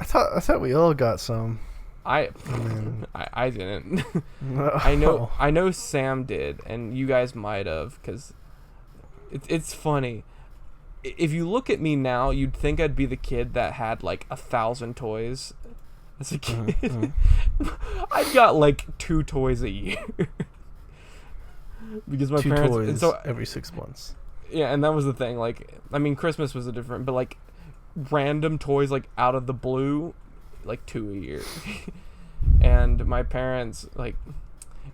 I thought we all got some. I didn't. No. I know Sam did, and you guys might have, because it's funny. If you look at me now, you'd think I'd be the kid that had like 1,000 toys as a kid. Mm-hmm. I got like 2 toys a year because my 2 parents. toys so every 6 months. Yeah, and that was the thing. Like, I mean, Christmas was a different, but like random toys like out of the blue. Like 2 a year. And my parents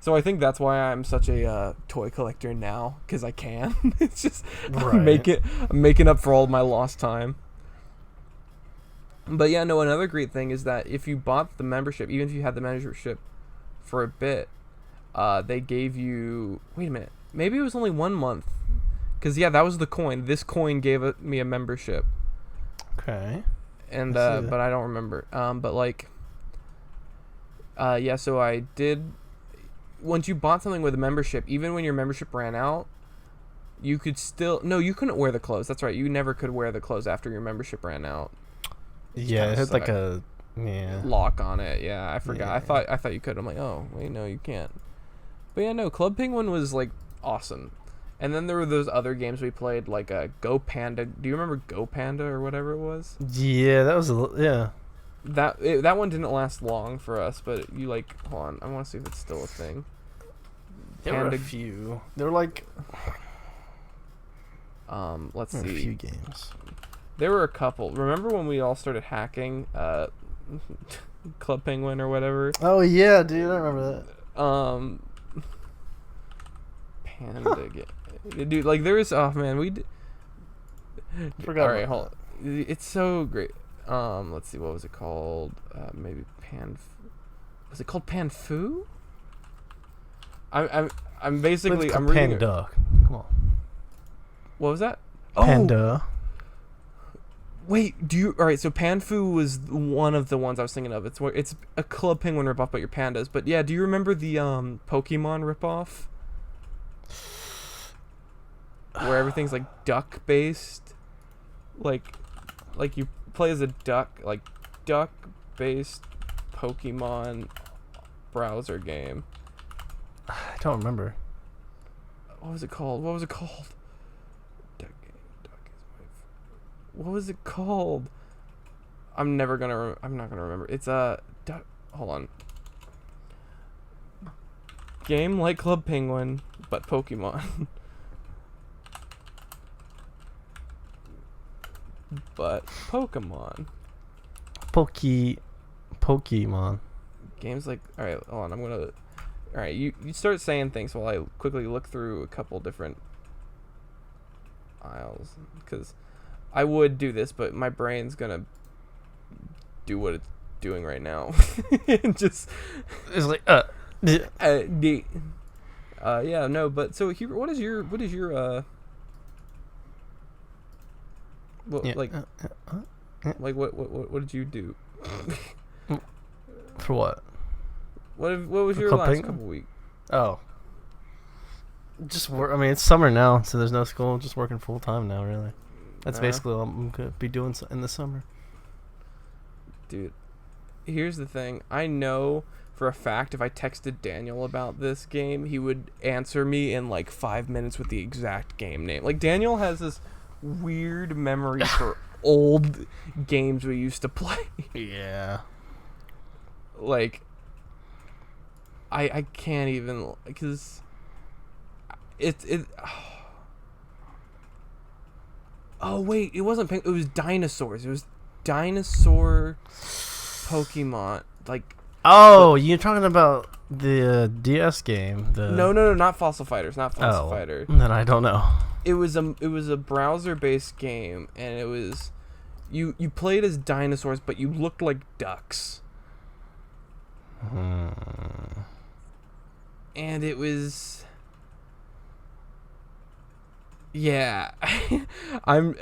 so I think that's why I'm such a toy collector now, because I can. It's just I'm making up for all of my lost time. But yeah, no, another great thing is that if you bought the membership, even if you had the membership for a bit, they gave you, wait a minute, maybe it was only 1 month, because yeah, that was the coin. This coin gave me a membership. Okay. And but I don't remember. But like, yeah. So I did. Once you bought something with a membership, even when your membership ran out, you could still. No, you couldn't wear the clothes. That's right. You never could wear the clothes after your membership ran out. Yeah, it had sucked. like a lock on it. Yeah, I forgot. Yeah. I thought you could. I'm like, oh wait, no, you can't. But yeah, no. Club Penguin was like awesome. And then there were those other games we played, like Go Panda. Do you remember Go Panda or whatever it was? Yeah, that was That one didn't last long for us, but hold on, I want to see if it's still a thing. There were a few. There were like, let's see. A few games. There were a couple. Remember when we all started hacking Club Penguin or whatever? Oh yeah, dude, I remember that. Panda game. Dude, like there was, oh man, Forgot. All right, hold on. It's so great. Let's see, what was it called? Maybe was it called Panfu? I'm basically I'm reading Panda. Come on. What was that? Panda. Oh, wait, all right, so Panfu was one of the ones I was thinking of. It's a Club Penguin ripoff, but your pandas. But yeah, do you remember the Pokemon ripoff? Where everything's like duck based, like you play as a duck, like duck based Pokemon browser game. I don't remember. What was it called? What was it called? I'm not gonna remember. It's duck. Hold on. Game like Club Penguin, but Pokemon. But Pokemon. Pokemon. Games like, alright, hold on, alright, you start saying things while I quickly look through a couple different aisles, because I would do this, but my brain's gonna do what it's doing right now. Just it's like yeah, no, but so here, what is your yeah, Like, what did you do? For what? What was your last couple weeks? Oh. Just work. I mean, it's summer now, so there's no school. Just working full time now, really. That's basically all I'm gonna be doing in the summer. Dude, here's the thing. I know for a fact if I texted Daniel about this game, he would answer me in like 5 minutes with the exact game name. Like, Daniel has this weird memory for old games we used to play. Yeah. Like, I can't even, because it oh wait, it wasn't it was dinosaurs. It was dinosaur Pokemon. Like, you're talking about the DS game. No, not Fossil Fighters, not Fossil Fighter. Then I don't know. It was a browser-based game, and it was you played as dinosaurs, but you looked like ducks. And it was, yeah. I'm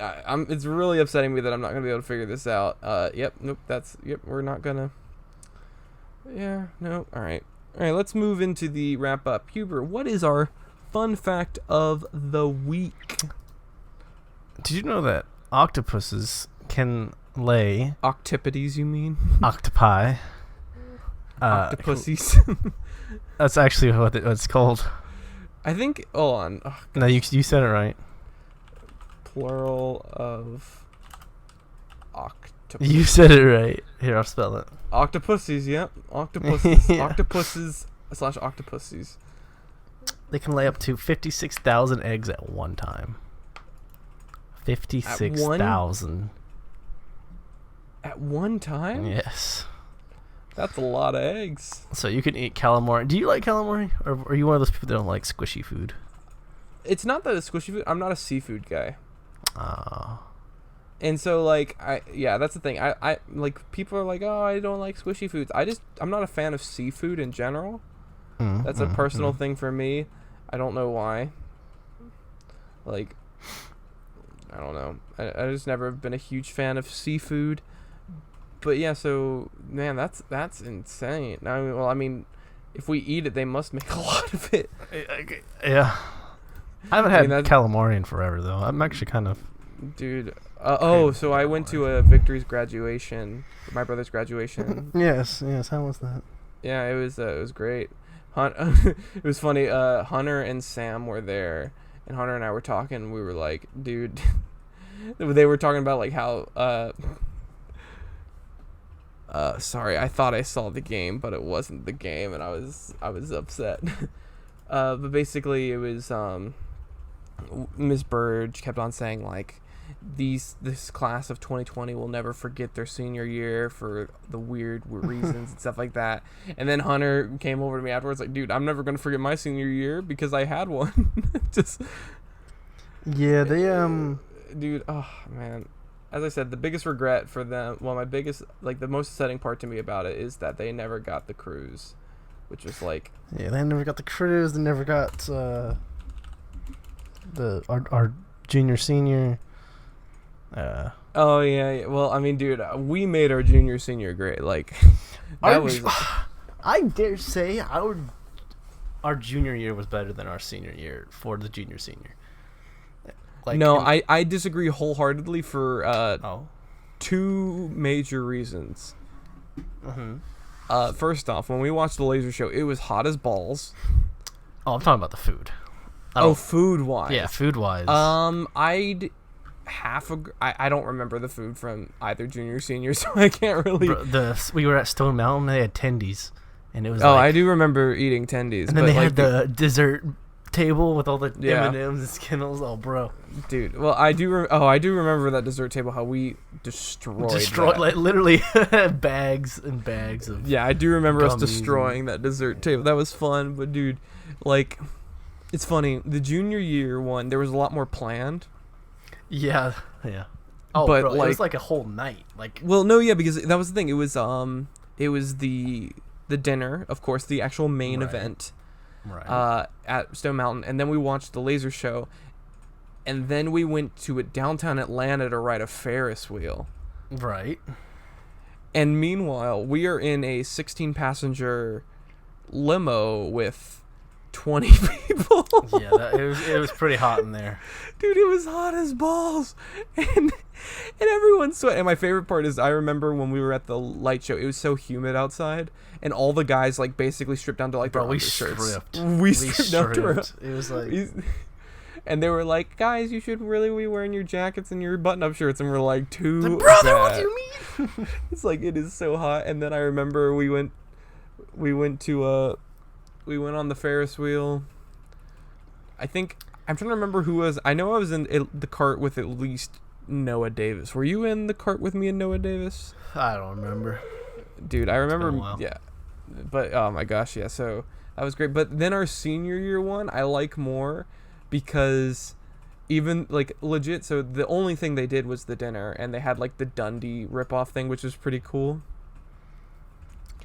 it's really upsetting me that I'm not gonna be able to figure this out. We're not gonna. Yeah, no. All right, let's move into the wrap up. Huber, what is our fun fact of the week? Did you know that octopuses can lay Octopodes, you mean? Octopi. Octopussies. That's actually what it's called. I think. Hold on. Oh, no, you said it right. Plural of octopus. You said it right. Here, I'll spell it. Octopussies. Yep. Octopuses. Yeah. Octopuses / octopussies. They can lay up to 56,000 eggs at one time. 56,000. At one time? Yes. That's a lot of eggs. So you can eat calamari. Do you like calamari? Or are you one of those people that don't like squishy food? It's not that it's squishy food. I'm not a seafood guy. And so, like, that's the thing. I like, people are like, oh, I don't like squishy foods. I'm not a fan of seafood in general. That's a personal thing for me. I don't know why. Like, I don't know. I just never been a huge fan of seafood. But yeah, so man, that's insane. I mean, if we eat it, they must make a lot of it. Yeah. I haven't had calamari in forever though. I'm actually kind of. Dude. So I went to a Victory's graduation, my brother's graduation. Yes. How was that? Yeah, it was great. It was funny. Hunter and Sam were there, and Hunter and I were talking. We were like, dude, they were talking about like how. Sorry, I thought I saw the game, but it wasn't the game, and I was upset. But basically, it was Miss Burge kept on saying like, this class of 2020 will never forget their senior year for the weird reasons and stuff like that. And then Hunter came over to me afterwards like, dude, I'm never gonna forget my senior year because I had one. Just yeah, they dude, oh man. As I said, the biggest regret for them, the most upsetting part to me about it is that they never got the cruise, which was like, yeah, they never got the cruise. They never got our junior senior. Oh yeah. Well, I mean, dude, we made our junior senior great. Like, I dare say our junior year was better than our senior year for the junior senior. Like, no, I disagree wholeheartedly for two major reasons. First off, when we watched the laser show, it was hot as balls. Oh, I'm talking about the food. Food wise. Yeah, food wise. I'd I don't remember the food from either junior or senior, so I can't really. We were at Stone Mountain. They had tendies, and it was. I do remember eating tendies. And then they had the dessert table with all the M&Ms and Skittles. Oh, bro, dude. Well, I do remember that dessert table. How we destroyed that. Like literally bags and bags of. Yeah, I do remember us destroying that dessert table. That was fun, but dude, like, it's funny. The junior year one, there was a lot more planned. Yeah. Oh, but bro, it was like a whole night. Like, well, no, yeah, because that was the thing. It was the dinner, of course, the actual main event. Right. At Stone Mountain, and then we watched the laser show, and then we went to downtown Atlanta to ride a Ferris wheel. Right. And meanwhile, we are in a 16-passenger limo with 20 people. Yeah, it was pretty hot in there. Dude, it was hot as balls. And everyone's sweating. And my favorite part is I remember when we were at the light show, it was so humid outside, and all the guys like basically stripped down to like their undershirts. We stripped down to our, it was like... And they were like, guys, you should really be wearing your jackets and your button-up shirts. And we're like, too brother, bad. what do you mean? It's like, it is so hot. And then I remember we went on the Ferris wheel. I'm trying to remember who was. I know I was in the cart with at least Noah Davis. Were you in the cart with me and Noah Davis? I don't remember. Dude, I remember. Yeah. But, oh my gosh, yeah. So that was great. But then our senior year one, I like more. Because even, like, legit, so the only thing they did was the dinner, and they had, like, the Dundee ripoff thing, which was pretty cool.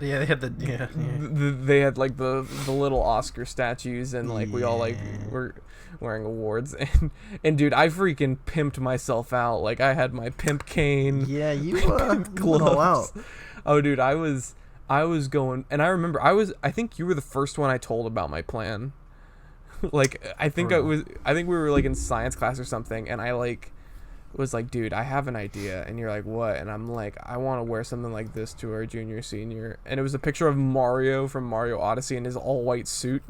Yeah, they had They had, like, the little Oscar statues, and, like, we all, like, were wearing awards. And dude, I freaking pimped myself out. Like, I had my pimp cane. Yeah, you gloves. Out. Oh, dude, I was going, and I remember, I think you were the first one I told about my plan. Like, I think we were like in science class or something, and I like was like, dude, I have an idea. And you're like, what? And I'm like, I want to wear something like this to our junior senior. And it was a picture of Mario from Mario Odyssey in his all white suit.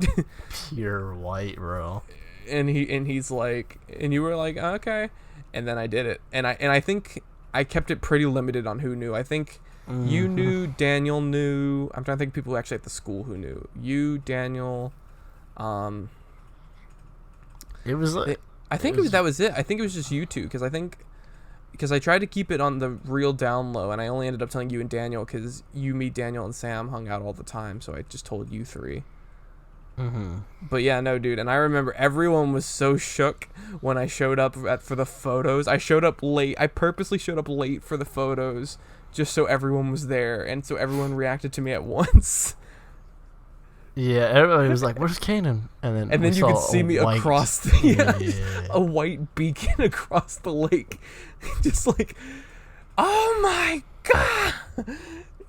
Pure white, bro. And he's like, and you were like, okay. And then I did it, and I think I kept it pretty limited on who knew. I think you knew, Daniel knew. I'm trying to think of people actually at the school who knew. You, Daniel, It was like, that was it. I think it was just you two, because I tried to keep it on the real down low, and I only ended up telling you and Daniel because you, me, Daniel, and Sam hung out all the time, so I just told you three. Mm-hmm. But yeah, no, dude, and I remember everyone was so shook when I showed up for the photos. I showed up late. I purposely showed up late for the photos just so everyone was there, and so everyone reacted to me at once. Yeah, everybody was like, "Where's Kanan?" And then you could see me across a white beacon across the lake, just like, oh my god!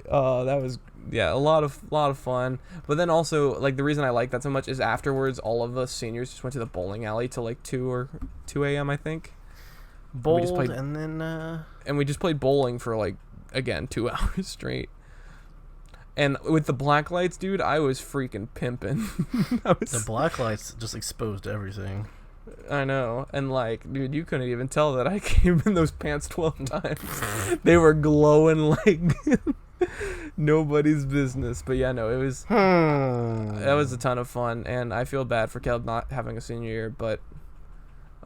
Oh, that was a lot of fun. But then also, like, the reason I like that so much is afterwards, all of us seniors just went to the bowling alley till like 2 a.m. I think. Bowled, and we just played bowling for like, again, 2 hours straight. And with the black lights, dude, I was freaking pimping. The black lights just exposed everything. I know. And, like, dude, you couldn't even tell that I came in those pants 12 times. They were glowing like nobody's business. But, yeah, no, it was... That was a ton of fun. And I feel bad for Caleb not having a senior year, but...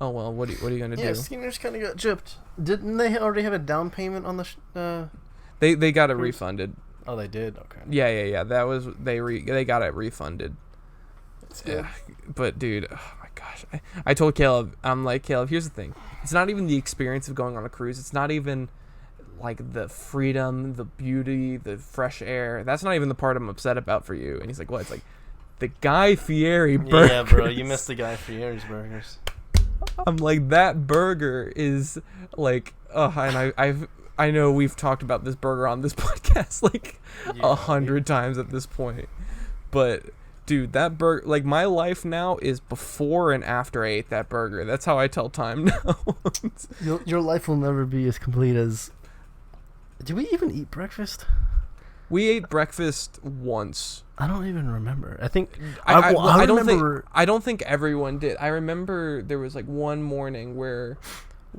Oh, well, what are you going to do? Yeah, seniors kind of got gypped. Didn't they already have a down payment on the... They got it refunded. Oh, they did? Okay. Yeah. That was they got it refunded. That's good. But dude, oh my gosh, I told Caleb, I'm like, Caleb, here's the thing. It's not even the experience of going on a cruise. It's not even like the freedom, the beauty, the fresh air. That's not even the part I'm upset about for you. And he's like, what? It's like the Guy Fieri burgers. Yeah, bro, you missed the Guy Fieri's burgers. I'm like, that burger is like, and I know we've talked about this burger on this podcast like 100 times at this point, but dude, that burger, like, my life now is before and after I ate that burger. That's how I tell time now. Your life will never be as complete as... Did we even eat breakfast? We ate breakfast once. I don't even remember. I think I don't think everyone did. I remember there was like one morning where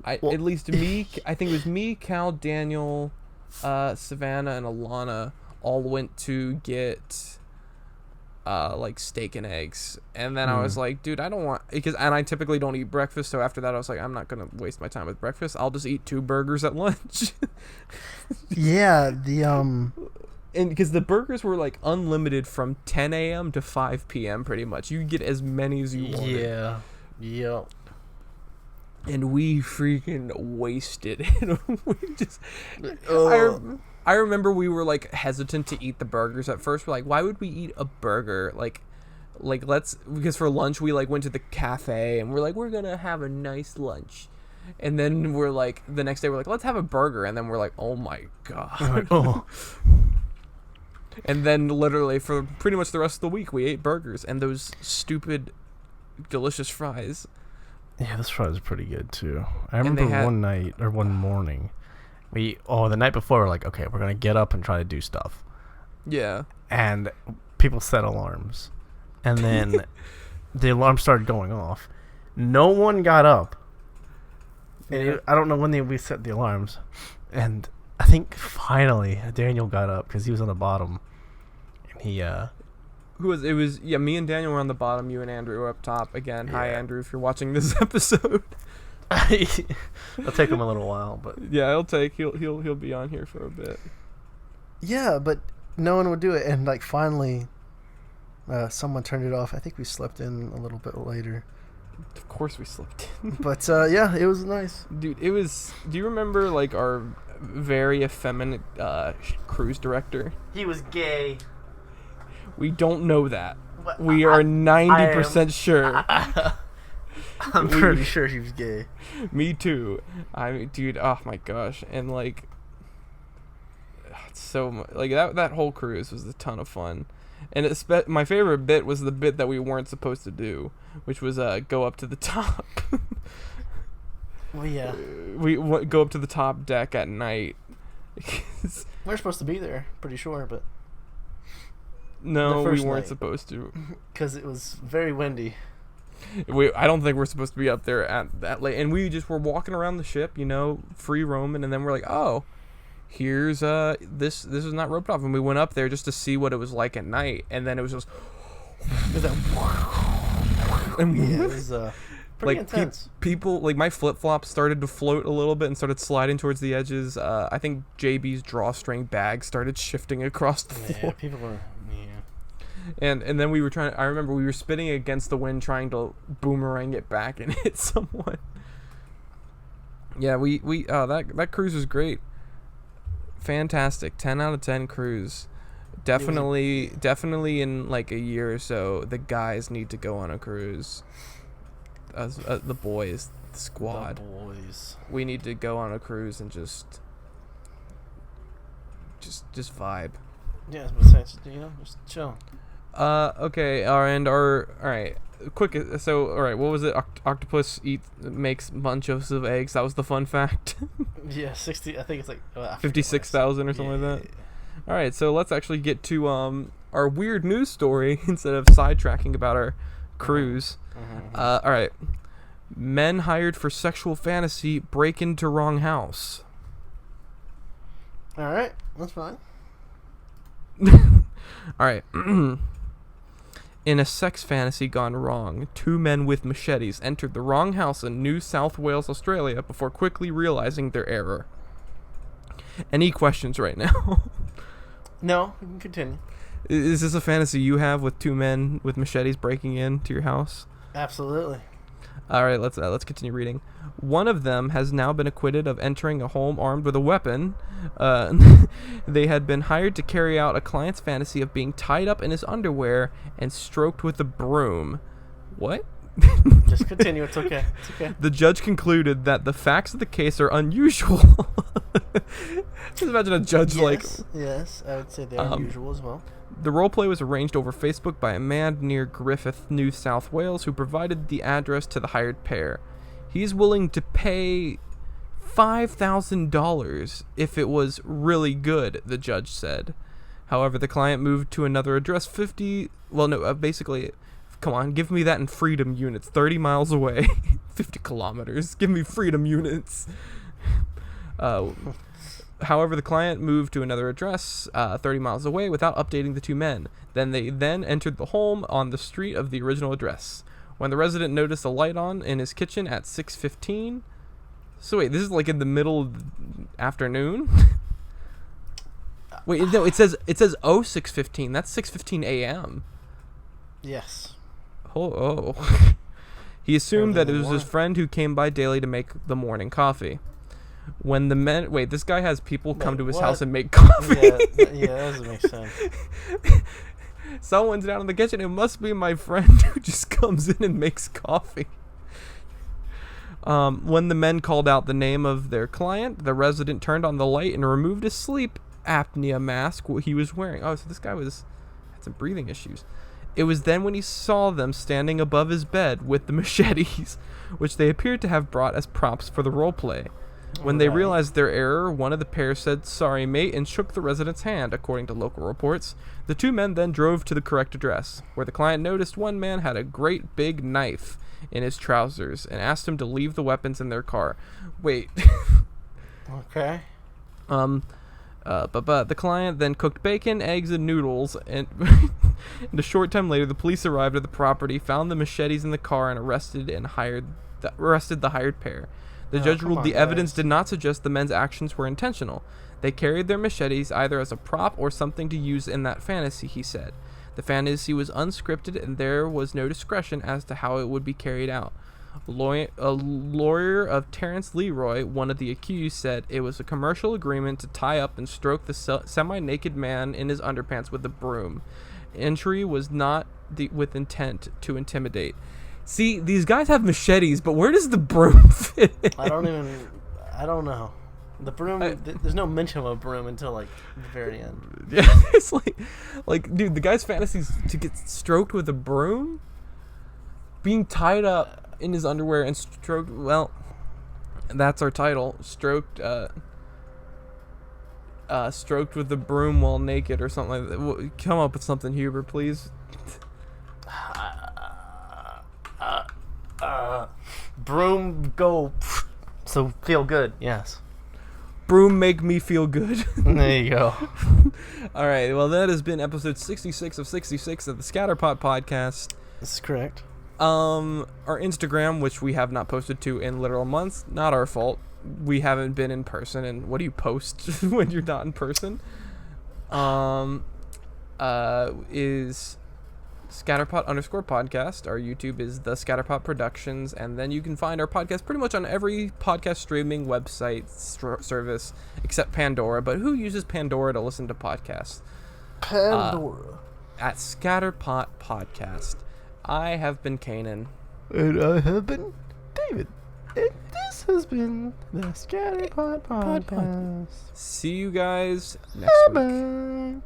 at least me, I think it was me, Cal, Daniel, Savannah, and Alana all went to get like steak and eggs, and then I was like, dude, I don't want, and I typically don't eat breakfast, so after that I was like, I'm not gonna waste my time with breakfast. I'll just eat 2 burgers at lunch. Yeah, and because the burgers were like unlimited from 10 a.m. to 5 p.m. pretty much. You could get as many as you wanted. Yeah. And we freaking wasted it. We just, I remember we were like hesitant to eat the burgers at first. We're like, why would we eat a burger? Like let's, because for lunch we like went to the cafe and we're like, we're gonna have a nice lunch. And then we're like, the next day we're like, let's have a burger. And then we're like, oh my God. Like, oh. And then literally for pretty much the rest of the week, we ate burgers and those stupid, delicious fries. Yeah, this fries are pretty good too. I remember one morning, the night before, we're like, okay, we're going to get up and try to do stuff. Yeah. And people set alarms. And then the alarm started going off. No one got up. And I don't know when we set the alarms. And I think finally Daniel got up because he was on the bottom. And he me and Daniel were on the bottom, you and Andrew were up top. Again, Hi Andrew, if you're watching this episode. It'll take him a little while, but yeah, he'll be on here for a bit. Yeah, but no one would do it, and like finally someone turned it off. I think we slept in a little bit later. Of course we slept in. But yeah, it was nice. Dude, do you remember like our very effeminate cruise director? He was gay. We don't know that. We are 90% sure. I'm pretty sure he was gay. Me too. I mean, dude, oh my gosh. And like, it's so like that whole cruise was a ton of fun. And my favorite bit was the bit that we weren't supposed to do, which was go up to the top. Well, yeah. We go up to the top deck at night. We're supposed to be there, pretty sure, but no, we weren't supposed to. Because it was very windy. I don't think we're supposed to be up there at that late. And we just were walking around the ship, free roaming, and then we're like, oh, here's this is not roped off. And we went up there just to see what it was like at night, and then it was just and yeah, it was pretty intense. People like my flip-flops started to float a little bit and started sliding towards the edges. I think JB's drawstring bag started shifting across the floor. Yeah, people were And then we were I remember we were spinning against the wind trying to boomerang it back and hit someone. Yeah, that cruise was great. Fantastic. 10 out of 10 cruise. Definitely in like a year or so, the guys need to go on a cruise. The boys, the squad. The boys. We need to go on a cruise and just vibe. Yeah, just chill. Okay, all right. Quick. So, all right. What was it? Octopus makes bunches of eggs. That was the fun fact. Yeah, 60. I think it's like 56,000 or something like that. Yeah. All right. So let's actually get to our weird news story instead of sidetracking about our cruise. All right. Men hired for sexual fantasy break into wrong house. All right, that's fine. All right. In a sex fantasy gone wrong, 2 men with machetes entered the wrong house in New South Wales, Australia, before quickly realizing their error. Any questions right now? No, we can continue. Is this a fantasy you have with 2 men with machetes breaking into your house? Absolutely. All right, let's continue reading. One of them has now been acquitted of entering a home armed with a weapon. They had been hired to carry out a client's fantasy of being tied up in his underwear and stroked with a broom. What? Just continue. It's okay. The judge concluded that the facts of the case are unusual. Just imagine a judge Yes, I would say they're unusual as well. The roleplay was arranged over Facebook by a man near Griffith, New South Wales, who provided the address to the hired pair. He's willing to pay $5,000 if it was really good, the judge said. However, the client moved to another address basically, come on, give me that in freedom units, 30 miles away, 50 kilometers, give me freedom units. However, the client moved to another address 30 miles away without updating the 2 men. They entered the home on the street of the original address. When the resident noticed a light on in his kitchen at 6:15. So wait, this is like in the middle of the afternoon? Wait, no, it says 6:15. That's 6:15 a.m. Yes. Oh. He assumed that it was his friend who came by daily to make the morning coffee. When the men... Wait, this guy has people come to his house and make coffee? Yeah, that doesn't make sense. Someone's down in the kitchen. It must be my friend who just comes in and makes coffee. When the men called out the name of their client, the resident turned on the light and removed his sleep apnea mask he was wearing. Oh, so this guy had some breathing issues. It was then when he saw them standing above his bed with the machetes, which they appeared to have brought as props for the roleplay. When they realized their error, one of the pair said, "Sorry, mate," and shook the resident's hand, according to local reports. The two men then drove to the correct address, where the client noticed one man had a great big knife in his trousers and asked him to leave the weapons in their car. Wait. Okay. But the client then cooked bacon, eggs, and noodles, and and a short time later, the police arrived at the property, found the machetes in the car, and arrested the hired pair. The judge ruled the evidence did not suggest the men's actions were intentional. They carried their machetes either as a prop or something to use in that fantasy, he said. The fantasy was unscripted, and there was no discretion as to how it would be carried out. A lawyer of Terrence Leroy, one of the accused, said it was a commercial agreement to tie up and stroke the semi-naked man in his underpants with a broom. Entry was not with intent to intimidate. See, these guys have machetes, but where does the broom fit? I don't know. The broom, there's no mention of a broom until, like, the very end. Yeah, it's like, dude, the guy's fantasies to get stroked with a broom? Being tied up in his underwear and stroked, well, that's our title. Stroked with the broom while naked or something like that. Come up with something, Huber, please. Broom go so feel good. Yes. Broom make me feel good. There you go. All right. Well, that has been episode 66 of 66 of the Scatterpot podcast. This is correct. Our Instagram, which we have not posted to in literal months, not our fault. We haven't been in person, and what do you post when you're not in person? Is Scatterpot_podcast. Our YouTube is the Scatterpot Productions, and then you can find our podcast pretty much on every podcast streaming website service except Pandora. But who uses Pandora to listen to podcasts? Pandora. At Scatterpot Podcast. I have been Kanan. And I have been David. And this has been the Scatterpot Podcast. See you guys next week. Bye-bye.